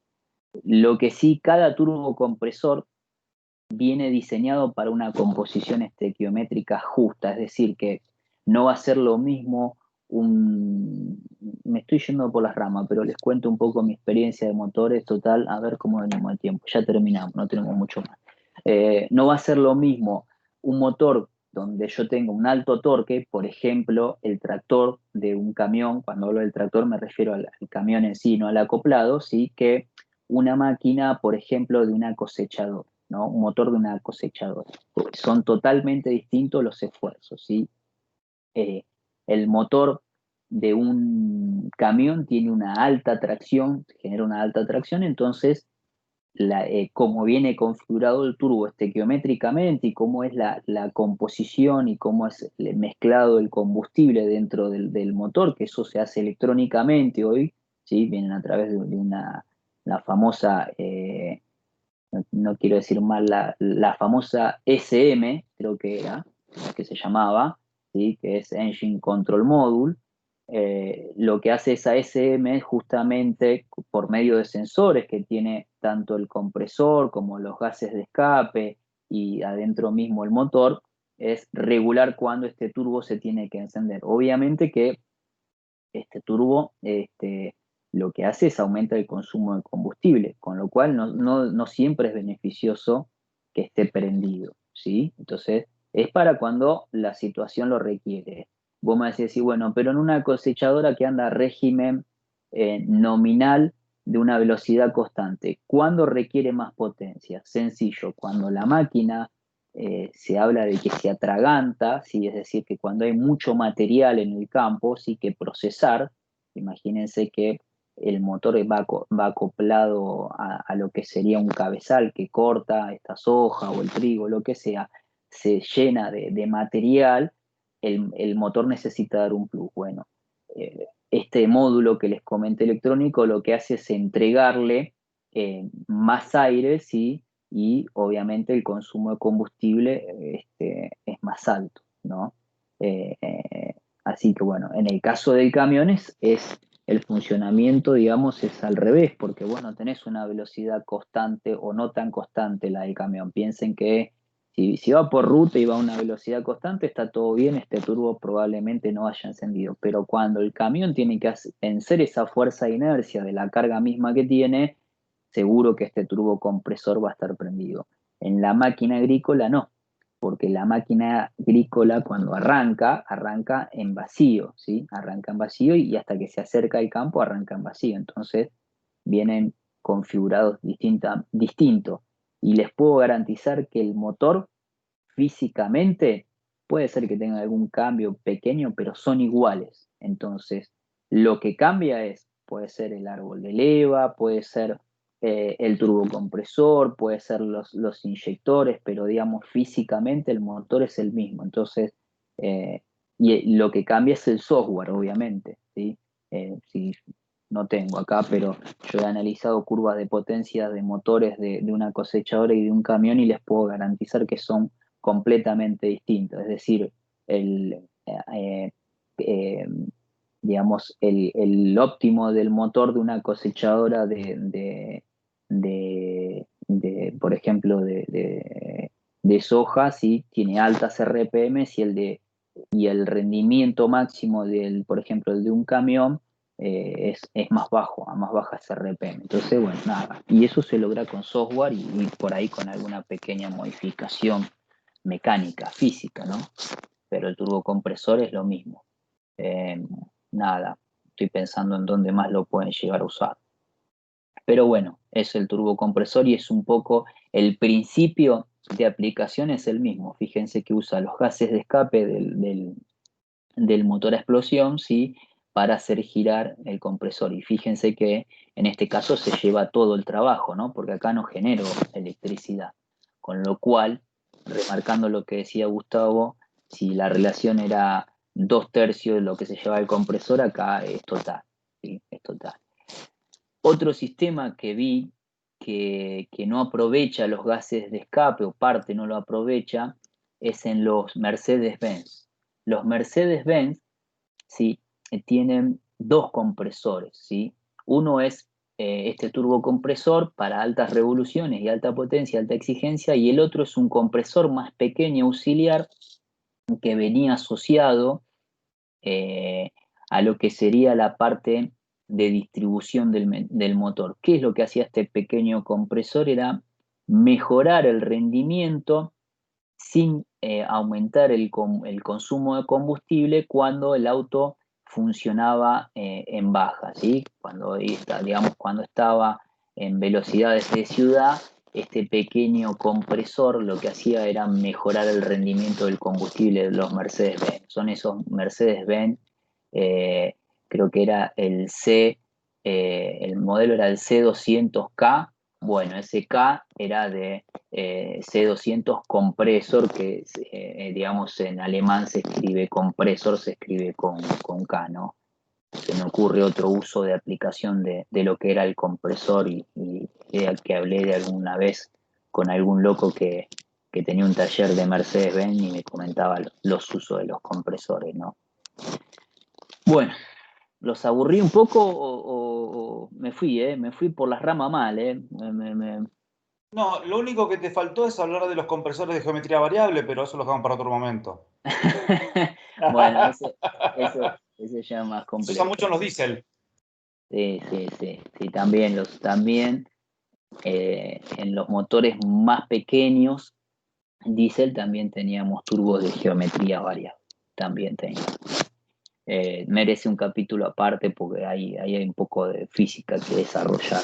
Lo que sí, cada turbocompresor viene diseñado para una composición estequiométrica justa, es decir, que no va a ser lo mismo me estoy yendo por las ramas, pero les cuento un poco mi experiencia de motores, total, a ver cómo venimos el tiempo. Ya terminamos, no tenemos mucho más. No va a ser lo mismo un motor donde yo tengo un alto torque, por ejemplo, el tractor de un camión, cuando hablo del tractor me refiero al camión en sí, no al acoplado, ¿sí? Que una máquina, por ejemplo, de una cosechadora, ¿no? Un motor de una cosechadora. Son totalmente distintos los esfuerzos, ¿sí? Eh, el motor de un camión tiene una alta tracción, genera una alta tracción, entonces cómo viene configurado el turbo estequiométricamente y cómo es la composición y cómo es mezclado el combustible dentro del motor, que eso se hace electrónicamente hoy, ¿sí? Vienen a través de la famosa, no quiero decir mal, la famosa SM, creo que era, que se llamaba, ¿sí? Que es Engine Control Module. Lo que hace esa SM es justamente por medio de sensores que tiene tanto el compresor como los gases de escape y adentro mismo el motor, es regular cuando este turbo se tiene que encender. Obviamente que este turbo lo que hace es aumenta el consumo de combustible, con lo cual no siempre es beneficioso que esté prendido, ¿sí? Entonces, es para cuando la situación lo requiere. Vos me decís, sí, bueno, pero en una cosechadora que anda a régimen nominal, de una velocidad constante. ¿Cuándo requiere más potencia? Sencillo, cuando la máquina se habla de que se atraganta, ¿sí? Es decir, que cuando hay mucho material en el campo, sí que procesar, imagínense que el motor va acoplado a lo que sería un cabezal que corta esta soja o el trigo, lo que sea, se llena de material, el motor necesita dar un plus. Bueno, este módulo que les comenté electrónico lo que hace es entregarle más aire, ¿sí? Y obviamente el consumo de combustible es más alto, ¿no? Así que bueno, en el caso del camión es el funcionamiento, digamos, es al revés, porque vos no tenés una velocidad constante o no tan constante la del camión. Piensen que si va por ruta y va a una velocidad constante, está todo bien, este turbo probablemente no haya encendido. Pero cuando el camión tiene que vencer esa fuerza de inercia de la carga misma que tiene, seguro que este turbocompresor va a estar prendido. En la máquina agrícola no, porque la máquina agrícola cuando arranca en vacío, ¿sí? Arranca en vacío y hasta que se acerca al campo arranca en vacío. Entonces vienen configurados distintos. Y les puedo garantizar que el motor físicamente puede ser que tenga algún cambio pequeño, pero son iguales. Entonces, lo que cambia puede ser el árbol de leva, puede ser el turbocompresor, puede ser los inyectores, pero digamos físicamente el motor es el mismo. Entonces, y lo que cambia es el software, obviamente, ¿sí? Si no tengo acá, pero yo he analizado curvas de potencia de motores de una cosechadora y de un camión y les puedo garantizar que son completamente distintos. Es decir, eh, eh, digamos, el óptimo del motor de una cosechadora por ejemplo, de soja, ¿sí? Tiene altas RPM y el rendimiento máximo por ejemplo, el de un camión es más bajo, a más bajas RPM. Entonces, bueno, nada. Y eso se logra con software y por ahí con alguna pequeña modificación mecánica, física, ¿no? Pero el turbocompresor es lo mismo. Nada, estoy pensando en dónde más lo pueden llegar a usar. Pero bueno, es el turbocompresor y es un poco el principio de aplicación es el mismo. Fíjense que usa los gases de escape del motor a explosión, ¿sí? Para hacer girar el compresor. Y fíjense que en este caso se lleva todo el trabajo, ¿no? Porque acá no genero electricidad. Con lo cual, remarcando lo que decía Gustavo, si la relación era 2/3 de lo que se lleva el compresor, acá es total, ¿sí? Es total. Otro sistema que vi que no aprovecha los gases de escape o parte no lo aprovecha es en los Mercedes-Benz. Los Mercedes-Benz, ¿sí? Tienen dos compresores, ¿sí? Uno es este turbocompresor para altas revoluciones y alta potencia, alta exigencia, y el otro es un compresor más pequeño auxiliar que venía asociado a lo que sería la parte de distribución del motor. ¿Qué es lo que hacía este pequeño compresor? Era mejorar el rendimiento sin aumentar el consumo de combustible cuando el auto funcionaba en baja, ¿sí? Cuando estaba en velocidades de ciudad, este pequeño compresor lo que hacía era mejorar el rendimiento del combustible de los Mercedes-Benz. Son esos Mercedes-Benz, eh, creo que era el modelo era el C200K. Bueno, ese K era de C200 compresor, que digamos en alemán se escribe compresor, se escribe con K, ¿no? Se me ocurre otro uso de aplicación de lo que era el compresor y que hablé de alguna vez con algún loco que tenía un taller de Mercedes-Benz y me comentaba los usos de los compresores, ¿no? Bueno, ¿los aburrí un poco o me fui por las ramas mal, No, lo único que te faltó es hablar de los compresores de geometría variable, pero eso lo dejamos para otro momento. Bueno, eso ya es más Se usa complejo. mucho en los diésel. Sí, también en los motores más pequeños, diésel, también teníamos turbos de geometría variable. También teníamos. merece un capítulo aparte porque ahí hay un poco de física que desarrollar.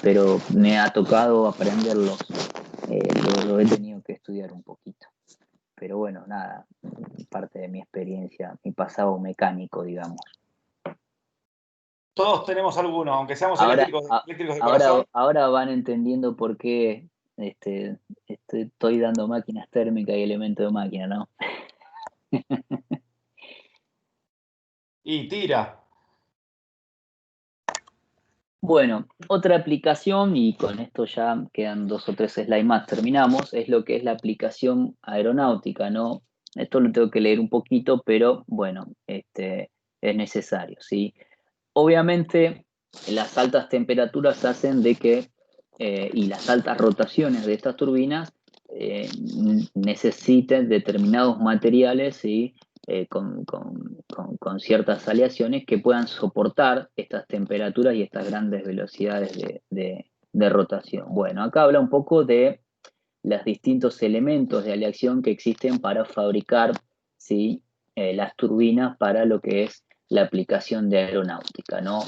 Pero me ha tocado aprenderlos, lo he tenido que estudiar un poquito. Pero bueno, nada, parte de mi experiencia, mi pasado mecánico, digamos. Todos tenemos alguno, aunque seamos eléctricos de corazón. Ahora van entendiendo por qué estoy dando máquinas térmicas y elementos de máquina, ¿no? Y tira. Bueno, otra aplicación, y con esto ya quedan 2 o 3 slides más, terminamos, es lo que es la aplicación aeronáutica, ¿no? Esto lo tengo que leer un poquito, pero bueno, es necesario, ¿sí? Obviamente, las altas temperaturas hacen de que, y las altas rotaciones de estas turbinas necesiten determinados materiales, ¿sí? Con ciertas aleaciones que puedan soportar estas temperaturas y estas grandes velocidades de rotación. Bueno, acá habla un poco de los distintos elementos de aleación que existen para fabricar, ¿sí? Las turbinas para lo que es la aplicación de aeronáutica, ¿no?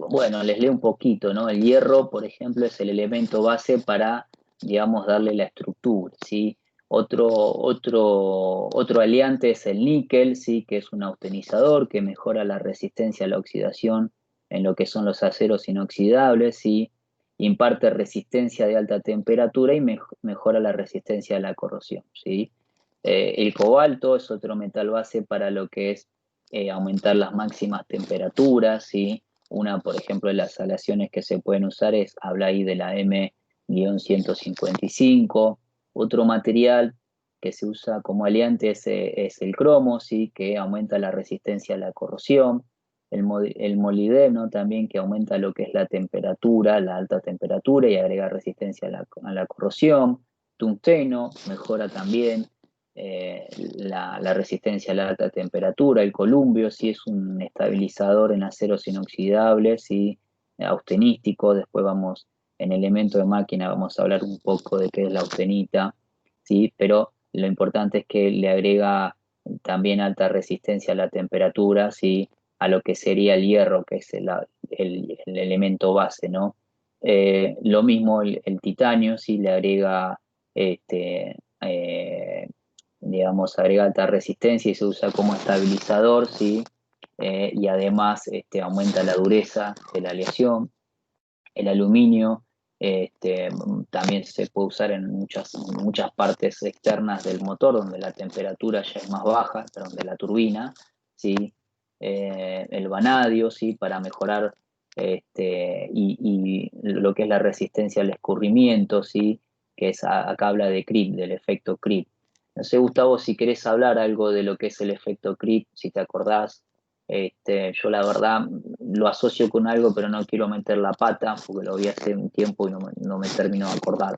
Bueno, les leo un poquito, ¿no? El hierro, por ejemplo, es el elemento base para, digamos, darle la estructura, ¿sí? Otro aliante es el níquel, ¿sí? Que es un austenizador que mejora la resistencia a la oxidación en lo que son los aceros inoxidables, ¿sí? Imparte resistencia de alta temperatura y mejora la resistencia a la corrosión, ¿sí? El cobalto es otro metal base para lo que es aumentar las máximas temperaturas, ¿sí? Una, por ejemplo, de las aleaciones que se pueden usar habla ahí de la M-155. Otro material que se usa como aliante es el cromo, ¿sí? Que aumenta la resistencia a la corrosión. El molibdeno también, que aumenta lo que es la temperatura, la alta temperatura, y agrega resistencia a la corrosión. Tungsteno mejora también la resistencia a la alta temperatura. El columbio sí es un estabilizador en aceros inoxidables, ¿sí? Austenístico. Después vamos, en elemento de máquina, vamos a hablar un poco de qué es la austenita, ¿sí? Pero lo importante es que le agrega también alta resistencia a la temperatura, ¿sí? A lo que sería el hierro, que es el elemento base, ¿no? Lo mismo el titanio, ¿sí? Le agrega, digamos, agrega alta resistencia y se usa como estabilizador, ¿sí? Y además aumenta la dureza de la aleación. El aluminio también se puede usar en muchas partes externas del motor, donde la temperatura ya es más baja, donde la turbina, ¿sí? El vanadio, ¿sí? Para mejorar y lo que es la resistencia al escurrimiento, ¿sí? Que es, acá habla de creep, del efecto creep. No sé, Gustavo, si querés hablar algo de lo que es el efecto creep, si te acordás. Yo la verdad lo asocio con algo, pero no quiero meter la pata, porque lo vi hace un tiempo y no me termino de acordar.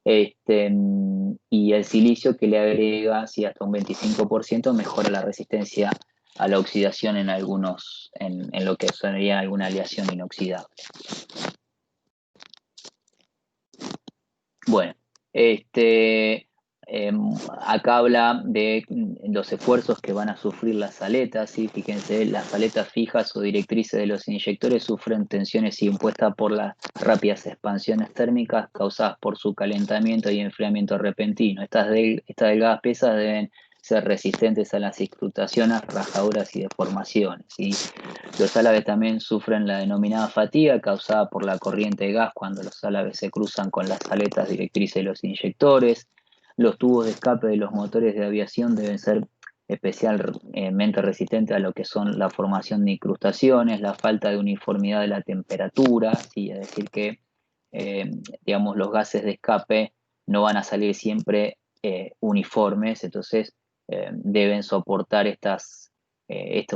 Y el silicio que le agrega, sí, hasta un 25%, mejora la resistencia a la oxidación en lo que sería alguna aleación inoxidable. Bueno, acá habla de los esfuerzos que van a sufrir las aletas, ¿sí? Fíjense, las aletas fijas o directrices de los inyectores sufren tensiones impuestas por las rápidas expansiones térmicas causadas por su calentamiento y enfriamiento repentino. Estas delgadas piezas deben ser resistentes a las incrustaciones, rajaduras y deformaciones, ¿sí? Los álabes también sufren la denominada fatiga causada por la corriente de gas cuando los álabes se cruzan con las aletas directrices de los inyectores. Los tubos de escape de los motores de aviación deben ser especialmente resistentes a lo que son la formación de incrustaciones, la falta de uniformidad de la temperatura, ¿sí? Es decir que digamos, los gases de escape no van a salir siempre uniformes, entonces deben soportar estos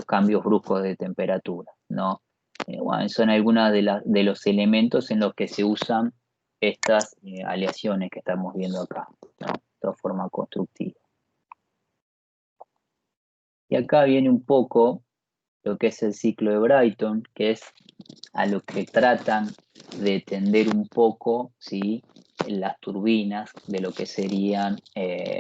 cambios bruscos de temperatura, ¿no? Bueno, son algunos de los elementos en los que se usan estas aleaciones que estamos viendo acá, ¿no? De forma constructiva. Y acá viene un poco lo que es el ciclo de Brayton, que es a lo que tratan de tender un poco, ¿sí? Las turbinas de lo que serían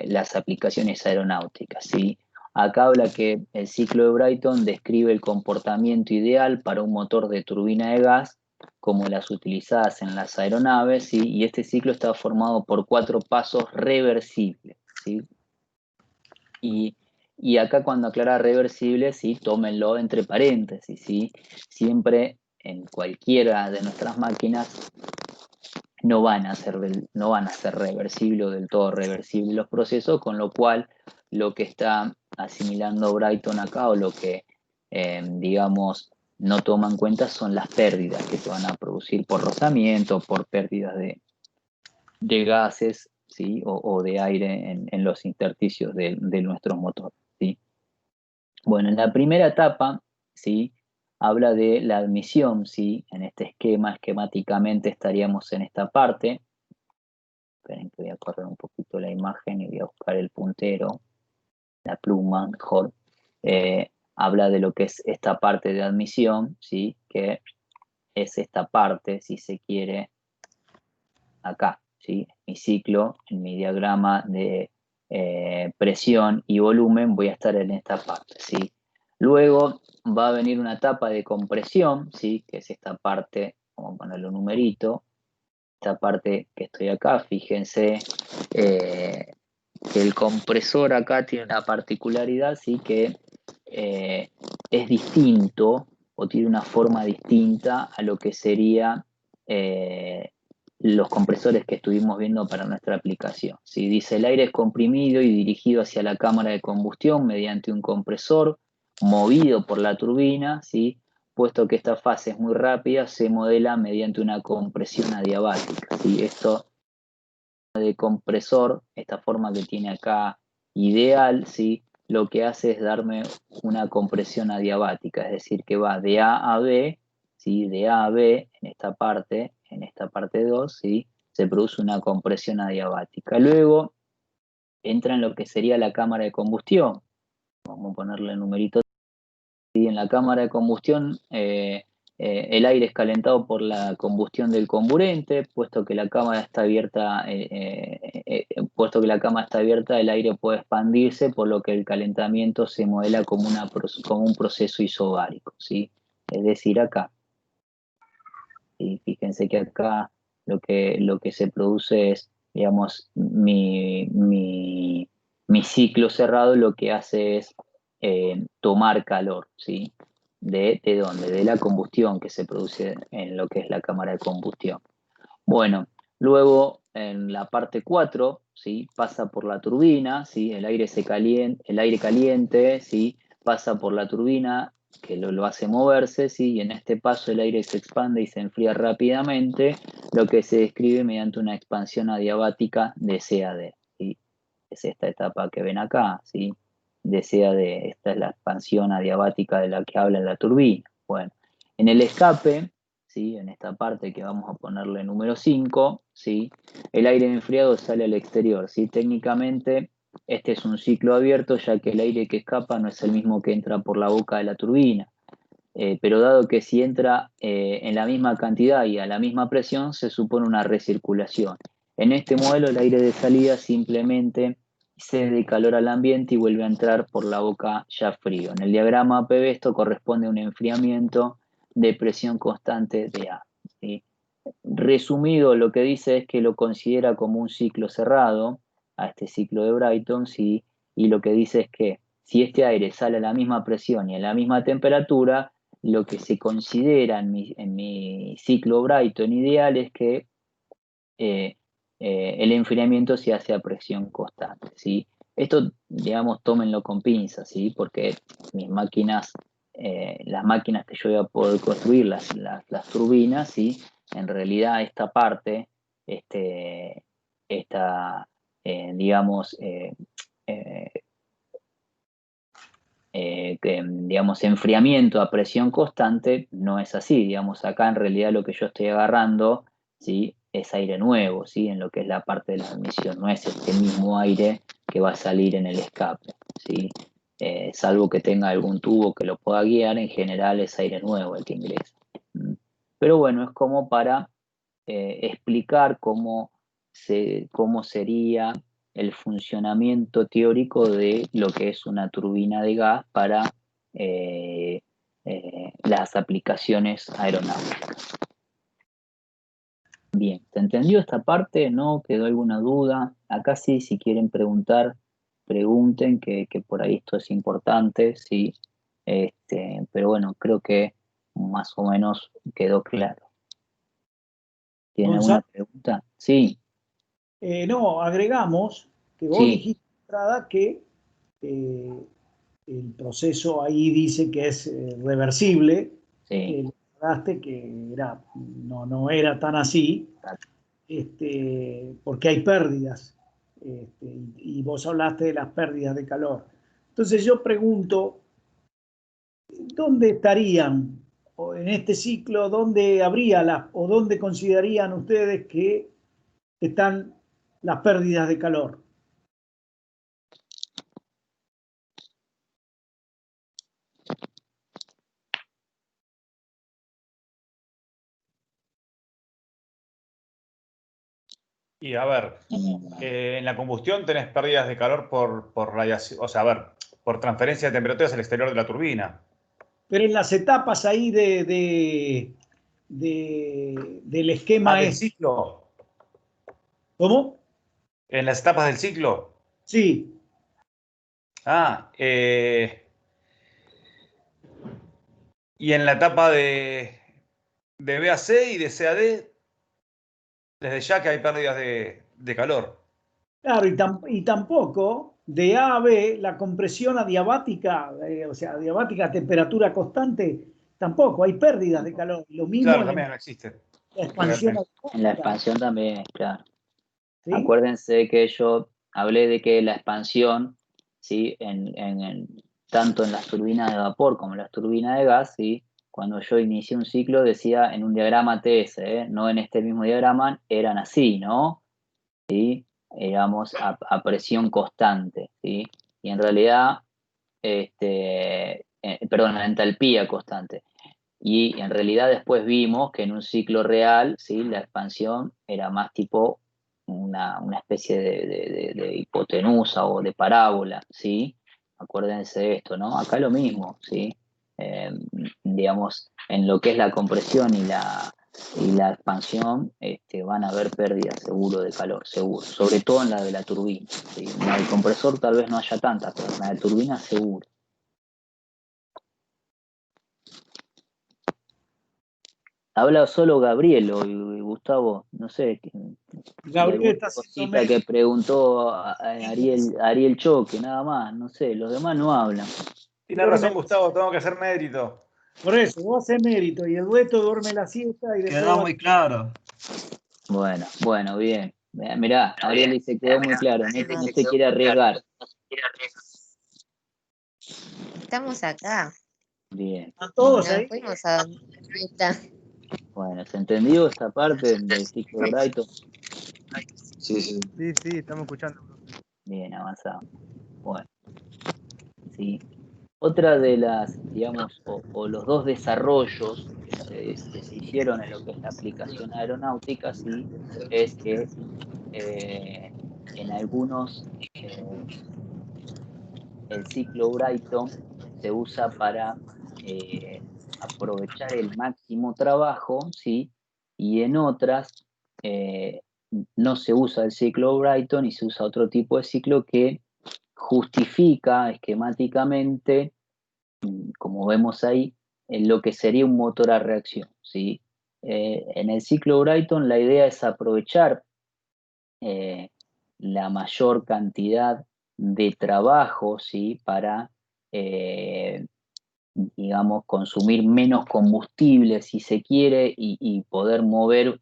las aplicaciones aeronáuticas, ¿sí? Acá habla que el ciclo de Brayton describe el comportamiento ideal para un motor de turbina de gas como las utilizadas en las aeronaves, ¿sí? Y este ciclo está formado por 4 pasos reversibles, ¿sí? Y acá cuando aclara reversible, ¿sí? Tómenlo entre paréntesis, ¿sí? Siempre en cualquiera de nuestras máquinas no van a ser reversible o del todo reversible los procesos, con lo cual lo que está asimilando Brayton acá, o lo que, digamos, no toma en cuenta son las pérdidas que se van a producir por rozamiento, por pérdidas de gases, ¿sí? O de aire en los intersticios de nuestros motores, ¿sí? Bueno, en la primera etapa, ¿sí? Habla de la admisión, ¿sí? En este esquema, esquemáticamente estaríamos en esta parte. Esperen que voy a correr un poquito la imagen y voy a buscar el puntero, la pluma mejor. Habla de lo que es esta parte de admisión, ¿sí? Que es esta parte, si se quiere, acá, ¿sí? Mi ciclo, en mi diagrama de presión y volumen, voy a estar en esta parte, ¿sí? Luego va a venir una etapa de compresión, ¿sí? Que es esta parte, vamos a ponerle un numerito, esta parte que estoy acá, fíjense que el compresor acá tiene una particularidad, ¿sí? Que es distinto o tiene una forma distinta a lo que sería los compresores que estuvimos viendo para nuestra aplicación, ¿sí? Dice: el aire es comprimido y dirigido hacia la cámara de combustión mediante un compresor movido por la turbina, ¿sí? Puesto que esta fase es muy rápida, se modela mediante una compresión adiabática, ¿sí? Esto de compresor, esta forma que tiene acá ideal, ¿sí? Lo que hace es darme una compresión adiabática, es decir, que va de A a B, ¿sí? De A a B en esta parte 2, ¿sí? Se produce una compresión adiabática. Luego entra en lo que sería la cámara de combustión. Vamos a ponerle el numerito. ¿Sí? En la cámara de combustión, el aire es calentado por la combustión del comburente, puesto que la cámara está abierta, el aire puede expandirse, por lo que el calentamiento se modela como un proceso isobárico, ¿sí? Es decir, acá. ¿Sí? Fíjense que acá lo que se produce es, digamos, mi ciclo cerrado lo que hace es tomar calor, ¿sí? ¿De dónde? De la combustión que se produce en lo que es la cámara de combustión. Bueno, luego en la parte 4, ¿sí? Pasa por la turbina, ¿sí? El aire caliente, ¿sí? Pasa por la turbina, que lo hace moverse, ¿sí? Y en este paso el aire se expande y se enfría rápidamente, lo que se describe mediante una expansión adiabática de CAD, ¿sí? Es esta etapa que ven acá, ¿sí? De CAD, esta es la expansión adiabática de la que habla la turbina. Bueno, en el escape, ¿sí? En esta parte que vamos a ponerle número 5, ¿sí? El aire enfriado sale al exterior, ¿sí? Técnicamente este es un ciclo abierto, ya que el aire que escapa no es el mismo que entra por la boca de la turbina. Pero dado que si entra en la misma cantidad y a la misma presión, se supone una recirculación. En este modelo el aire de salida simplemente cede calor al ambiente y vuelve a entrar por la boca ya frío. En el diagrama PV esto corresponde a un enfriamiento de presión constante de A, ¿sí? Resumido, lo que dice es que lo considera como un ciclo cerrado, a este ciclo de Brayton, ¿sí? Y lo que dice es que si este aire sale a la misma presión y a la misma temperatura, lo que se considera en mi ciclo Brayton ideal es que el enfriamiento se hace a presión constante, ¿sí? Esto, digamos, tómenlo con pinzas, ¿sí? Porque mis máquinas, las máquinas que yo voy a poder construir, las turbinas, ¿sí? En realidad esta parte, digamos, digamos, enfriamiento a presión constante, no es así. Digamos, acá en realidad lo que yo estoy agarrando, ¿sí? Es aire nuevo, ¿sí? En lo que es la parte de la admisión, no es este mismo aire que va a salir en el escape, ¿sí? Salvo que tenga algún tubo que lo pueda guiar, en general es aire nuevo el que ingresa. Pero bueno, es como para explicar cómo sería el funcionamiento teórico de lo que es una turbina de gas para las aplicaciones aeronáuticas. Bien, ¿se entendió esta parte? ¿No? ¿Quedó alguna duda? Acá sí, si quieren preguntar, pregunten, que por ahí esto es importante, sí. Pero bueno, creo que más o menos quedó claro. ¿Tienen alguna Gonzalo, pregunta? Sí, no, agregamos que vos sí, dijiste de entrada que el proceso ahí dice que es reversible, sí. le aclaraste que no era tan así, porque hay pérdidas, y vos hablaste de las pérdidas de calor. Entonces yo pregunto, ¿dónde estarían o en este ciclo, dónde habría o dónde considerarían ustedes que están las pérdidas de calor? Y a ver, en la combustión tenés pérdidas de calor por radiación, o sea, a ver, por transferencia de temperaturas al exterior de la turbina. Pero en las etapas ahí del esquema Del ciclo. ¿Cómo? En las etapas del ciclo. Sí. Y en la etapa de BAC y de CAD, desde ya que hay pérdidas de calor. Claro, y tampoco de A a B la compresión adiabática, o sea, adiabática a temperatura constante, tampoco hay pérdidas de calor. Lo mismo Claro, en también no existe. la expansión Realmente. En la adiabática, expansión también, claro. ¿sí? Acuérdense que yo hablé de que la expansión, ¿sí? Tanto en las turbinas de vapor como en las turbinas de gas, ¿sí? Cuando yo inicié un ciclo decía en un diagrama TS, no en este mismo diagrama, eran así, ¿no? ¿Sí? Éramos a presión constante, ¿sí? Y en realidad, perdón, a entalpía constante. Y en realidad después vimos que en un ciclo real, ¿sí? La expansión era más tipo una especie de hipotenusa o de parábola, ¿sí? Acuérdense de esto, ¿no? Acá lo mismo, ¿sí? Digamos, en lo que es la compresión y la expansión, van a haber pérdidas seguro de calor, seguro, sobre todo en la de la turbina, ¿sí? En la del compresor tal vez no haya tantas, pero en la de turbina seguro. Habla solo Gabriel o Gustavo, no sé, y Gabriel alguna está haciendo cosita que preguntó a Ariel Choque, nada más, no sé, los demás no hablan. Tienes razón, Gustavo, tengo que hacer mérito. Por eso, vos haces mérito y el dueto duerme la siesta y después Quedó va. muy claro. Bueno, bien. Mirá, Ariel dice quedó muy claro, no se quiere arriesgar. Estamos acá. Bien. ¿Están todos No ahí? fuimos a fiesta. Bueno, ¿se entendió esta parte del ciclo Brighton? Sí, sí. Sí, estamos escuchando. Bien, avanzado. Bueno, sí. Otra de las, digamos, o los dos desarrollos que se hicieron en lo que es la aplicación aeronáutica, sí, es que en algunos el ciclo Brighton se usa para aprovechar el máximo trabajo, ¿sí? Y en otras eh, no se usa el ciclo Brighton y se usa otro tipo de ciclo que justifica esquemáticamente, como vemos ahí, en lo que sería un motor a reacción, ¿sí? En el ciclo Brighton la idea es aprovechar eh, la mayor cantidad de trabajo, ¿sí? Para, digamos, consumir menos combustible, si se quiere, y poder mover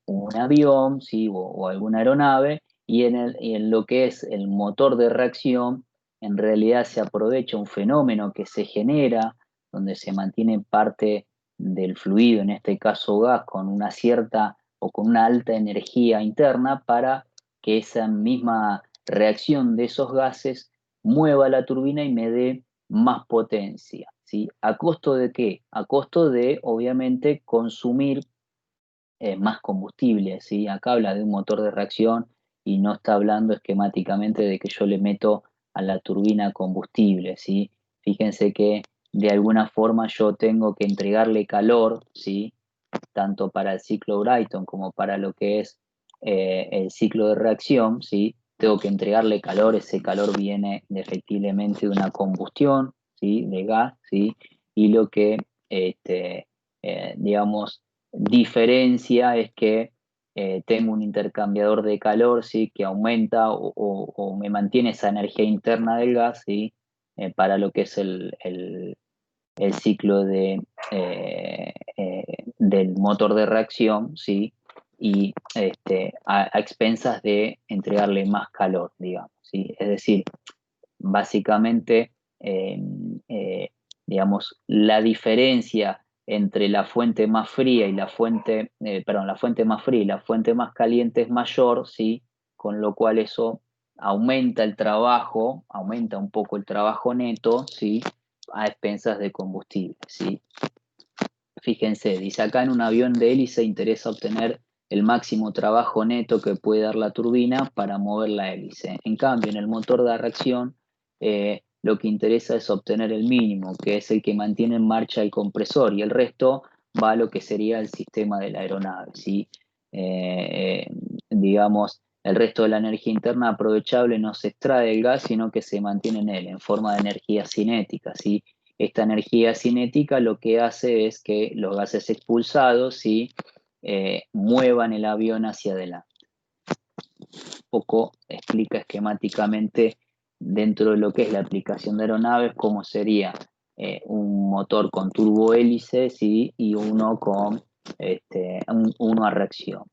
un avión, ¿sí? o alguna aeronave, y en lo que es el motor de reacción, en realidad se aprovecha un fenómeno que se genera, donde se mantiene parte del fluido, en este caso gas, con una cierta o con una alta energía interna para que esa misma reacción de esos gases mueva la turbina y me dé más potencia, ¿sí? ¿A costo de qué? A costo de, obviamente, consumir más combustible, ¿sí? Acá habla de un motor de reacción y no está hablando esquemáticamente de que yo le meto a la turbina combustible, ¿sí? Fíjense que de alguna forma yo tengo que entregarle calor, ¿sí? Tanto para el ciclo Brayton como para lo que es el ciclo de reacción, ¿sí? Tengo que entregarle calor, ese calor viene efectivamente de una combustión, ¿sí? De gas, ¿sí? Y lo que, digamos, diferencia es que tengo un intercambiador de calor, ¿sí? Que aumenta o me mantiene esa energía interna del gas, ¿sí? Para lo que es el ciclo del motor de reacción, ¿sí? Y a expensas de entregarle más calor, digamos, ¿sí? Es decir, básicamente, eh, eh, digamos, la diferencia entre la fuente más fría y la fuente, la fuente más fría y la fuente más caliente es mayor, ¿sí? Con lo cual eso aumenta el trabajo, aumenta un poco el trabajo neto, ¿sí? A expensas de combustible, ¿sí? Fíjense, dice acá en un avión de hélice interesa obtener el máximo trabajo neto que puede dar la turbina para mover la hélice. En cambio, en el motor de reacción, lo que interesa es obtener el mínimo, que es el que mantiene en marcha el compresor, y el resto va a lo que sería el sistema de la aeronave, ¿sí? Eh, digamos, el resto de la energía interna aprovechable no se extrae del gas, sino que se mantiene en él, en forma de energía cinética, ¿sí? Esta energía cinética lo que hace es que los gases expulsados, ¿sí? Muevan el avión hacia adelante. Un poco explica esquemáticamente dentro de lo que es la aplicación de aeronaves cómo sería un motor con turbohélice, ¿sí? Y uno con uno a reacción.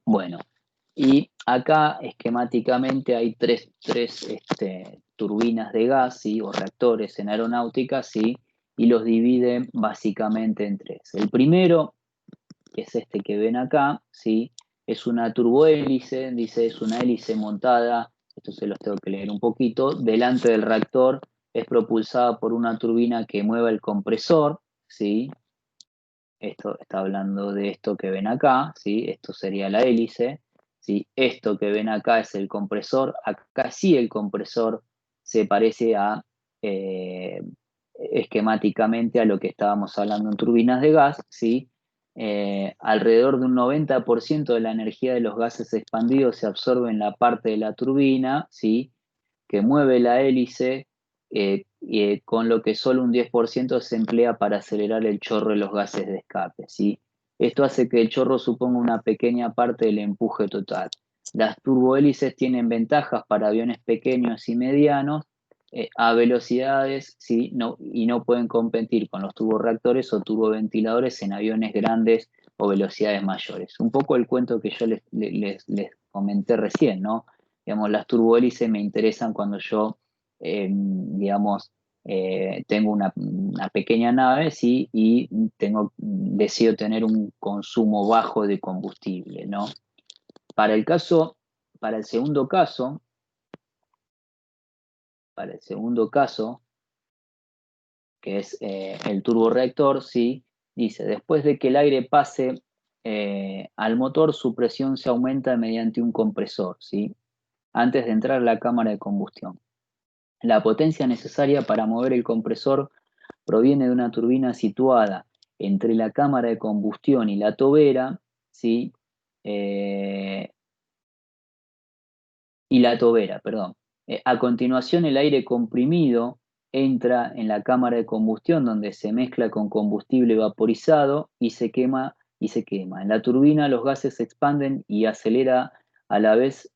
Bueno, y acá esquemáticamente hay tres turbinas de gas, ¿sí? O reactores en aeronáutica, ¿sí? Y los divide básicamente en tres. El primero, que es este que ven acá, ¿sí? Es una turbohélice, dice, es una hélice montada, esto se los tengo que leer un poquito, delante del reactor, es propulsada por una turbina que mueve el compresor, ¿sí? Esto está hablando de esto que ven acá, ¿sí? Esto sería la hélice, ¿sí? Esto que ven acá es el compresor. Acá sí el compresor se parece a esquemáticamente a lo que estábamos hablando en turbinas de gas, ¿sí? Alrededor de un 90% de la energía de los gases expandidos se absorbe en la parte de la turbina, ¿sí? Que mueve la hélice, con lo que solo un 10% se emplea para acelerar el chorro de los gases de escape, ¿sí? Esto hace que el chorro suponga una pequeña parte del empuje total. Las turbohélices tienen ventajas para aviones pequeños y medianos a velocidades, ¿sí? Y no pueden competir con los turborreactores o turboventiladores en aviones grandes o velocidades mayores. Un poco el cuento que yo les comenté recién, ¿no? Digamos, las turbohélices me interesan cuando yo, digamos, tengo una pequeña nave, ¿sí? Y deseo tener un consumo bajo de combustible, ¿no? Para el segundo caso, que es el turborreactor, ¿sí? Dice, después de que el aire pase al motor, su presión se aumenta mediante un compresor, ¿sí? Antes de entrar a la cámara de combustión. La potencia necesaria para mover el compresor proviene de una turbina situada entre la cámara de combustión y la tobera, ¿sí? Perdón. A continuación, el aire comprimido entra en la cámara de combustión donde se mezcla con combustible vaporizado y se quema. En la turbina los gases se expanden y acelera a la vez,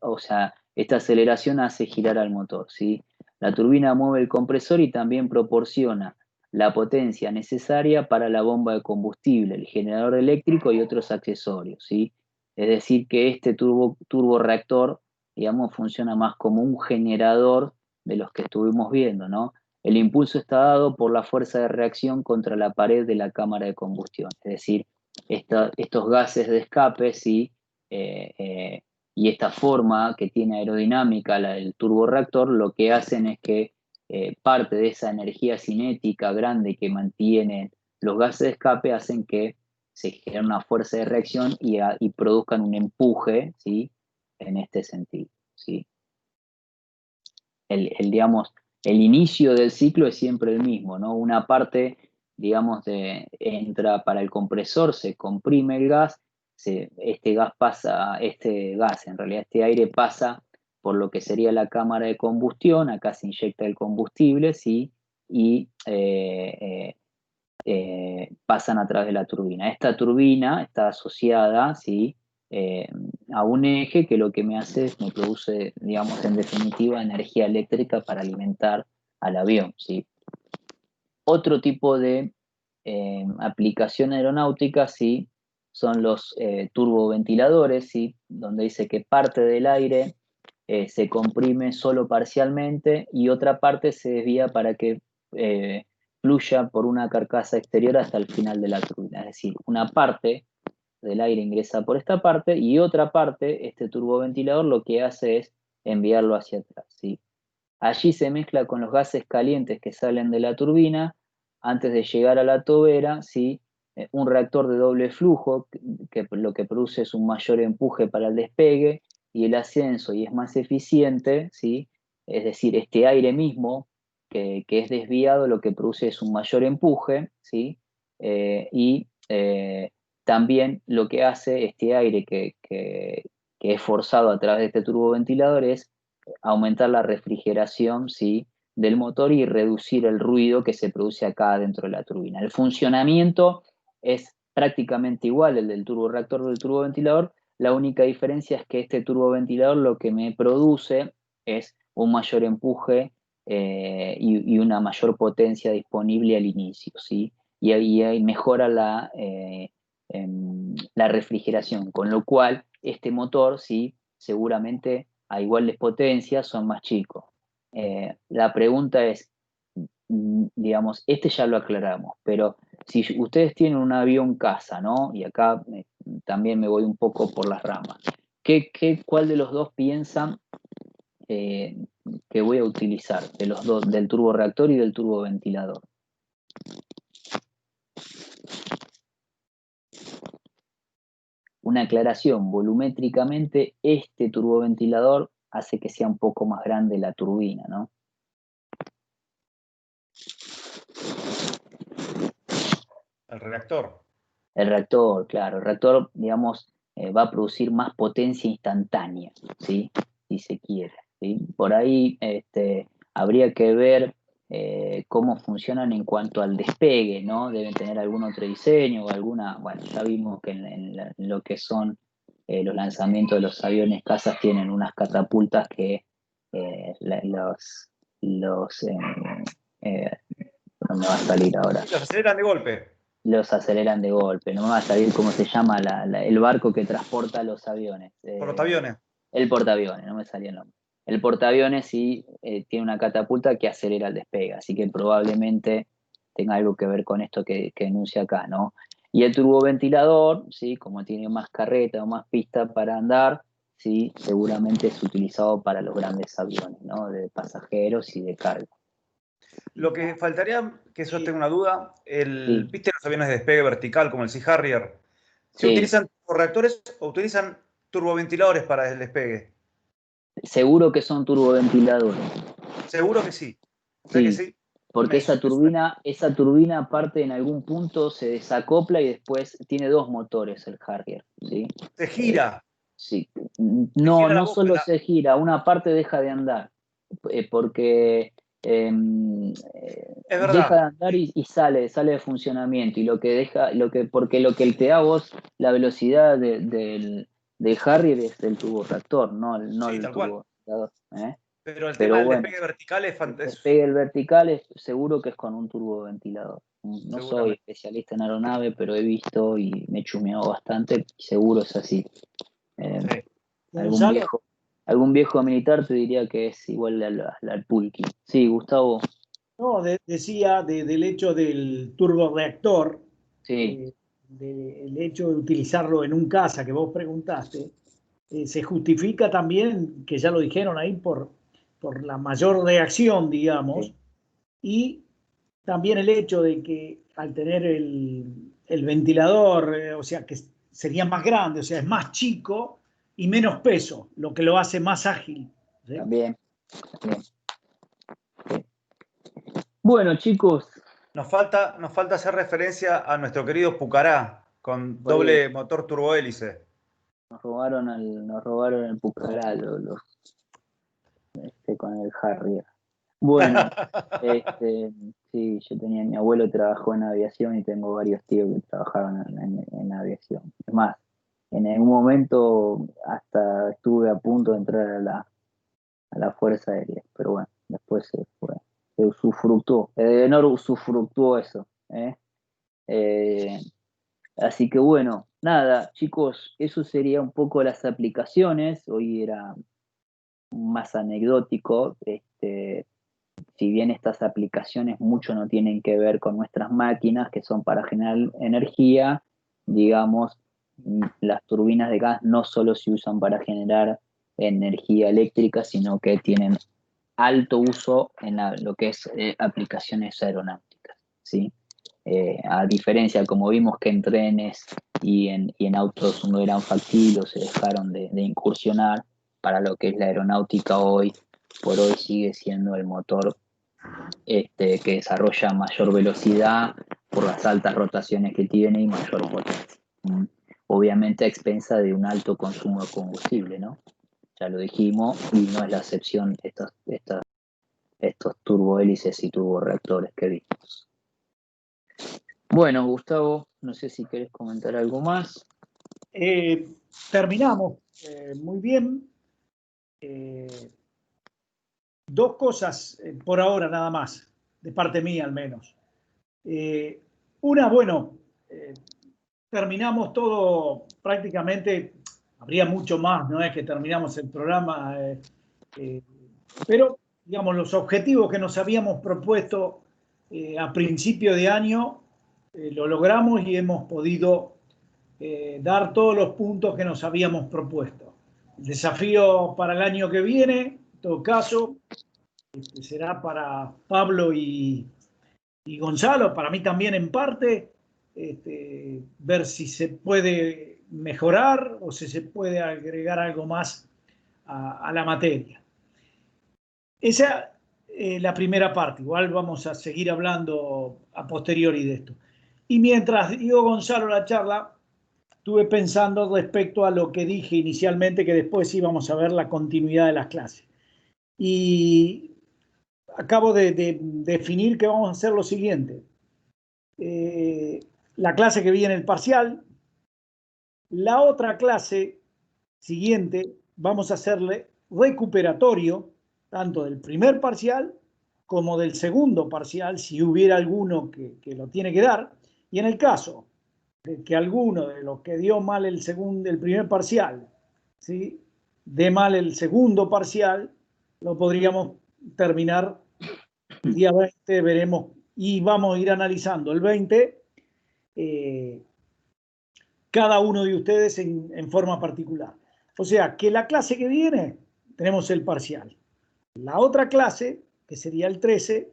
o sea, esta aceleración hace girar al motor, ¿sí? La turbina mueve el compresor y también proporciona la potencia necesaria para la bomba de combustible, el generador eléctrico y otros accesorios, ¿sí? Es decir, que este turborreactor, digamos, funciona más como un generador de los que estuvimos viendo, ¿no? El impulso está dado por la fuerza de reacción contra la pared de la cámara de combustión. Es decir, estos gases de escape, ¿sí? Y esta forma que tiene aerodinámica, la del turborreactor, lo que hacen es que parte de esa energía cinética grande que mantienen los gases de escape hacen que se genera una fuerza de reacción y produzcan un empuje, ¿sí? En este sentido, ¿sí? Digamos, el inicio del ciclo es siempre el mismo, ¿no? Una parte, digamos, entra para el compresor, se comprime el gas, este gas, en realidad este aire pasa por lo que sería la cámara de combustión, acá se inyecta el combustible, ¿sí? Y pasan a través de la turbina. Esta turbina está asociada, ¿sí? A un eje que lo que me hace es me produce, digamos, en definitiva, energía eléctrica para alimentar al avión, ¿sí? Otro tipo de aplicación aeronáutica, ¿sí? Son los turboventiladores, ¿sí? Donde dice que parte del aire se comprime solo parcialmente y otra parte se desvía para que fluya por una carcasa exterior hasta el final de la turbina. Es decir, una parte del aire ingresa por esta parte y otra parte, este turboventilador, lo que hace es enviarlo hacia atrás, ¿sí? Allí se mezcla con los gases calientes que salen de la turbina antes de llegar a la tobera, ¿sí? Un reactor de doble flujo que lo que produce es un mayor empuje para el despegue y el ascenso y es más eficiente, ¿sí? Es decir, este aire mismo que es desviado lo que produce es un mayor empuje, ¿sí? Y también lo que hace este aire que es forzado a través de este turboventilador es aumentar la refrigeración, ¿sí? Del motor y reducir el ruido que se produce acá dentro de la turbina. El funcionamiento es prácticamente igual el del turborreactor del turboventilador, la única diferencia es que este turboventilador lo que me produce es un mayor empuje y una mayor potencia disponible al inicio, ¿sí? Y ahí mejora la refrigeración, con lo cual este motor, ¿sí? Seguramente a iguales potencias son más chicos. La pregunta es, digamos, este ya lo aclaramos, pero si ustedes tienen un avión casa, ¿no? Y acá también me voy un poco por las ramas. ¿Cuál de los dos piensan que voy a utilizar? De los dos, del turborreactor y del turboventilador. Una aclaración, volumétricamente este turboventilador hace que sea un poco más grande la turbina, ¿no? El reactor. El reactor, claro, el reactor, digamos, va a producir más potencia instantánea, ¿sí? Si se quiere, ¿sí? Por ahí habría que ver cómo funcionan en cuanto al despegue, ¿no? Deben tener algún otro diseño o alguna, bueno, ya vimos que en lo que son los lanzamientos de los aviones casas tienen unas catapultas que no me va a salir ahora. Los aceleran de golpe. Los aceleran de golpe, no me va a salir cómo se llama el barco que transporta los aviones. Portaaviones. El portaaviones, no me salía el nombre. El portaaviones sí tiene una catapulta que acelera el despegue, así que probablemente tenga algo que ver con esto que enuncia acá, ¿no? Y el turboventilador, ¿sí? Como tiene más carreta o más pista para andar, ¿sí? Seguramente es utilizado para los grandes aviones, ¿no? De pasajeros y de carga. Lo que faltaría, que yo tengo una duda, Sí. ¿viste los aviones de despegue vertical como el Sea Harrier? ¿Se Sí. utilizan reactores o utilizan turboventiladores para el despegue? Seguro que son turboventiladores. Seguro que sí. O sea Sí, que sí. porque esa turbina aparte en algún punto se desacopla y después tiene dos motores el Harrier, ¿sí? Se gira. Sí. Se No, gira la no solo bóveda. se gira, una parte deja de andar, porque Es deja verdad. de andar y sale de funcionamiento. Y porque lo que te da a vos la velocidad del Harrier es del turborreactor, no Sí, el tal cual. turboventilador, ¿eh? Pero el tema Pero del bueno, despegue vertical es el despegue el vertical seguro que es con un turboventilador. No soy seguramente. especialista en aeronave, pero he visto y me he chumeado bastante, seguro es así. Sí. Algún viejo militar te diría que es igual al Pulqui. Sí, Gustavo. No, decía del hecho del turborreactor, Sí. del hecho de utilizarlo en un caza que vos preguntaste, se justifica también, que ya lo dijeron ahí, por la mayor reacción, digamos, Sí. y también el hecho de que al tener el ventilador, o sea, que sería más grande, o sea, es más chico y menos peso, lo que lo hace más ágil, ¿sí? También. Sí. Bueno, chicos. Nos falta hacer referencia a nuestro querido Pucará, con doble motor turbohélice. Nos robaron el Pucará con el Harrier. Bueno, sí, mi abuelo trabajó en aviación y tengo varios tíos que trabajaron en aviación. Es más, en algún momento hasta estuve a punto de entrar a la Fuerza Aérea, pero bueno, después se usufructuó, no usufructuó eso, ¿eh? Así que bueno, nada, chicos, eso sería un poco las aplicaciones. Hoy era más anecdótico, si bien estas aplicaciones mucho no tienen que ver con nuestras máquinas, que son para generar energía, digamos, las turbinas de gas no solo se usan para generar energía eléctrica, sino que tienen alto uso en lo que es aplicaciones aeronáuticas, ¿sí? A diferencia, como vimos que en trenes y en autos no eran factibles, se dejaron de incursionar, para lo que es la aeronáutica hoy por hoy sigue siendo el motor que desarrolla mayor velocidad por las altas rotaciones que tiene y mayor potencia. Obviamente a expensa de un alto consumo de combustible, ¿no? Ya lo dijimos, y no es la excepción estos turbohélices y turborreactores que vimos. Bueno, Gustavo, no sé si querés comentar algo más. Terminamos muy bien. Dos cosas por ahora nada más, de parte mía al menos. Una, bueno, terminamos todo prácticamente, habría mucho más, no es que terminamos el programa, pero digamos los objetivos que nos habíamos propuesto a principio de año lo logramos y hemos podido dar todos los puntos que nos habíamos propuesto. El desafío para el año que viene, en todo caso, será para Pablo y Gonzalo, para mí también en parte, ver si se puede mejorar o si se puede agregar algo más a la materia. Esa es la primera parte, igual vamos a seguir hablando a posteriori de esto. Y mientras dio Gonzalo la charla, estuve pensando respecto a lo que dije inicialmente, que después íbamos a ver la continuidad de las clases. Y acabo de definir que vamos a hacer lo siguiente. La clase que viene el parcial, la otra clase siguiente vamos a hacerle recuperatorio tanto del primer parcial como del segundo parcial, si hubiera alguno que lo tiene que dar, y en el caso de que alguno de los que dio mal el primer parcial, ¿sí?, dé mal el segundo parcial, lo podríamos terminar el día 20, veremos, y vamos a ir analizando el 20, cada uno de ustedes en forma particular. O sea, que la clase que viene tenemos el parcial. La otra clase, que sería el 13,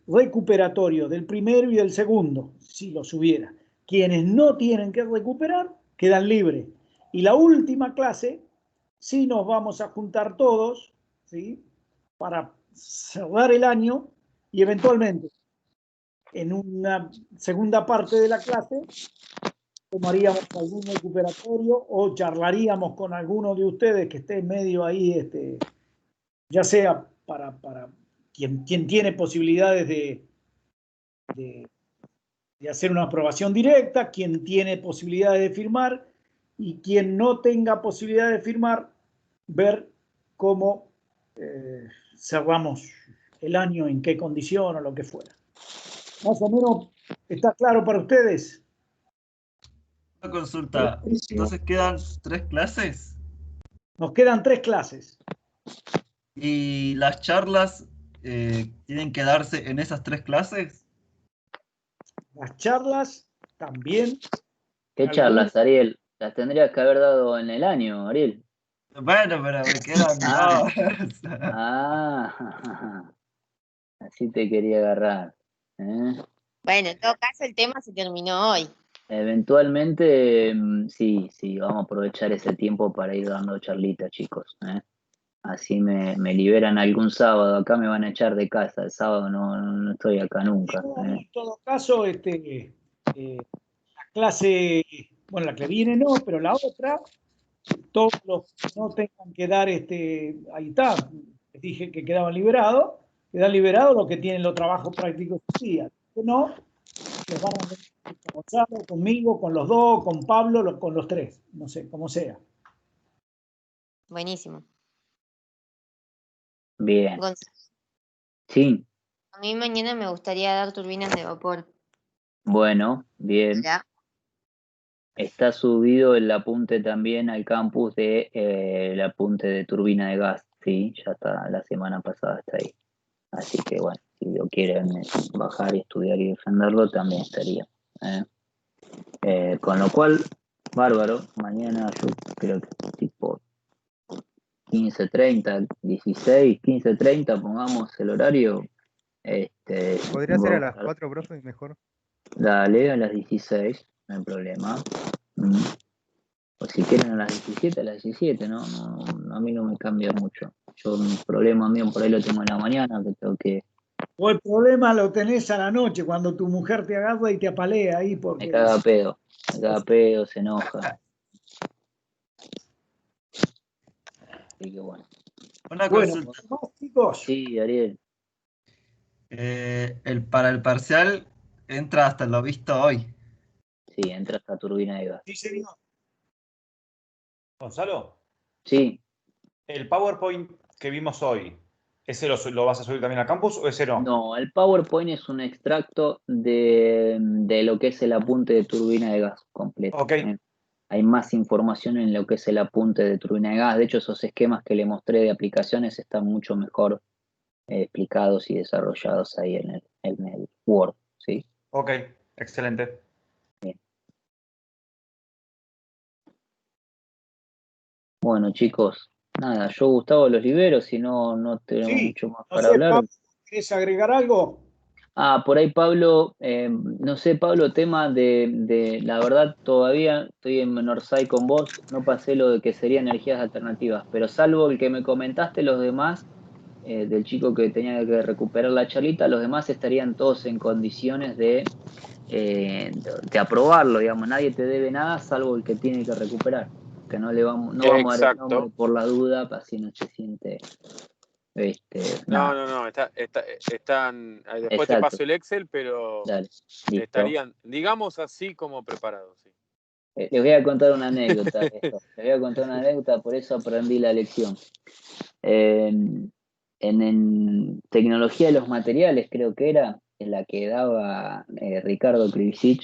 recuperatorio del primero y del segundo, si los hubiera. Quienes no tienen que recuperar, quedan libres. Y la última clase, sí nos vamos a juntar todos, ¿sí?, para cerrar el año y eventualmente en una segunda parte de la clase tomaríamos algún recuperatorio o charlaríamos con alguno de ustedes que esté medio ahí, ya sea para quien tiene posibilidades de hacer una aprobación directa, quien tiene posibilidades de firmar y quien no tenga posibilidad de firmar, ver cómo cerramos el año, en qué condición o lo que fuera. Más o menos, ¿está claro para ustedes? Una consulta. Entonces quedan 3 clases. Nos quedan 3 clases. ¿Y las charlas tienen que darse en esas 3 clases? Las charlas también. ¿Qué charlas, Ariel? Las tendrías que haber dado en el año, Ariel. Bueno, pero me quedan 2. Así te quería agarrar. Bueno, en todo caso el tema se terminó hoy. Eventualmente, sí, vamos a aprovechar ese tiempo para ir dando charlitas, chicos. Así me liberan algún sábado. Acá me van a echar de casa. El sábado no estoy acá nunca. Yo, en todo caso, la clase, bueno, la que viene no, pero la otra, todos los que no tengan que dar, ahí está, les dije que quedan liberados los que tienen los trabajos prácticos ese día. Que no, los van a ver con Gonzalo, conmigo, con los dos, con Pablo, con los tres, no sé, como sea. Buenísimo. Bien. Gonzalo, Sí, a mí mañana me gustaría dar turbinas de vapor. bueno, bien. ¿Ya? Está subido el apunte también al campus de el apunte de turbina de gas. Sí, ya está, la semana pasada está ahí. Así que bueno, si lo quieren bajar y estudiar y defenderlo, también estaría. Con lo cual, bárbaro, mañana yo creo que tipo 15:30, 16, 15:30, pongamos el horario. Podría ser a Vos, las 4, profe, mejor. dale, a las 16, no hay problema. O si quieren a las 17, a las 17, ¿no? A mí no me cambia mucho. Yo, un problema mío por ahí lo tengo en la mañana, que tengo que... O el problema lo tenés a la noche, cuando tu mujer te agarra y te apalea ahí, Me porque caga pedo, se enoja. Así que bueno. Una bueno, consulta. más chicos, Sí, Ariel. Para el parcial entra hasta lo visto hoy. Sí, entra esta turbina de gas. sí señor. Gonzalo, Sí, el PowerPoint que vimos hoy, ¿ese lo vas a subir también a campus o ese no? no, el PowerPoint es un extracto de lo que es el apunte de turbina de gas completo. Ok, Hay más información en lo que es el apunte de turbina de gas. De hecho, esos esquemas que le mostré de aplicaciones están mucho mejor explicados y desarrollados ahí en el Word, ¿sí? ok, excelente. Bien. Bueno, chicos, nada, yo Gustavo los libero, si no tenemos Sí, mucho más no para sé, hablar. Pablo, ¿querés agregar algo? Por ahí Pablo, no sé, Pablo, tema la verdad todavía estoy en Menorside con vos, no pasé lo de que serían energías alternativas, pero salvo el que me comentaste, los demás, del chico que tenía que recuperar la charlita, los demás estarían todos en condiciones de aprobarlo, digamos, nadie te debe nada salvo el que tiene que recuperar, que no vamos a dar el nombre Exacto. por la duda, así no se siente, nada, No, están, después te exacto, paso el Excel, pero dale, listo. estarían, digamos así, como preparados. Sí. Les voy a contar una anécdota de esto. Les voy a contar una anécdota, por eso aprendí la lección. En tecnología de los materiales, creo que era, en la que daba Ricardo Krivicic,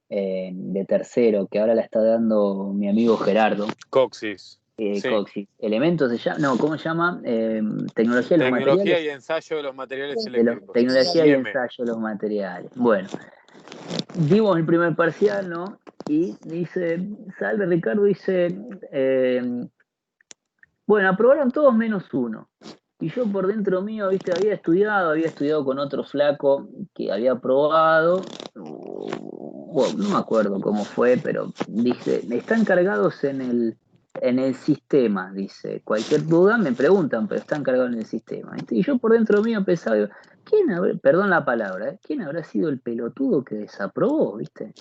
de tercero, que ahora la está dando mi amigo Gerardo, Coxis. Sí. Coxis. Elementos se llama, no, ¿cómo se llama? Tecnología de los Tecnología materiales. y ensayo de los materiales De eléctricos. tecnología y IM. ensayo de los materiales. Bueno, dimos el primer parcial, ¿no? Y dice, sale Ricardo, dice, bueno, aprobaron todos menos uno. Y yo por dentro mío, viste, había estudiado con otro flaco que había aprobado, bueno, no me acuerdo cómo fue, pero dice, están cargados en el sistema, dice, cualquier duda me preguntan, pero están cargados en el sistema. ¿Viste? Y yo por dentro mío pensaba, digo, perdón la palabra, ¿quién habrá sido el pelotudo que desaprobó, viste?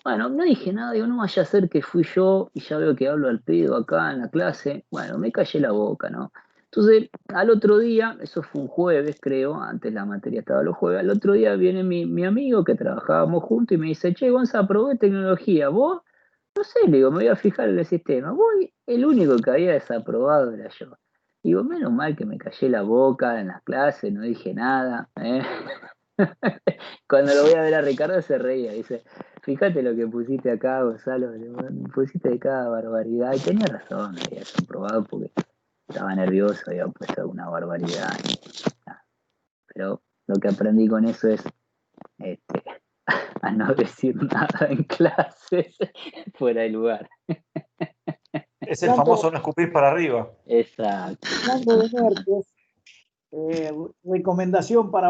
Bueno, no dije nada, digo, no vaya a ser que fui yo y ya veo que hablo al pedo acá en la clase. Bueno, me callé la boca, ¿no? Entonces, al otro día, eso fue un jueves, creo, antes la materia estaba los jueves, al otro día viene mi amigo que trabajábamos juntos y me dice, che, Gonza, aprobé tecnología, ¿vos? No sé, le digo, me voy a fijar en el sistema. Voy, el único que había desaprobado era yo. Digo, menos mal que me callé la boca en las clases, no dije nada, ¿eh? Cuando lo voy a ver a Ricardo se reía, dice, fíjate lo que pusiste acá, Gonzalo, pusiste de cada barbaridad. Y tenía razón, me había comprobado porque estaba nervioso, había puesto alguna barbaridad. Pero lo que aprendí con eso es a no decir nada en clases fuera de lugar. Es el famoso no escupir para arriba. Exacto. Hablando de nervios, recomendación para vos.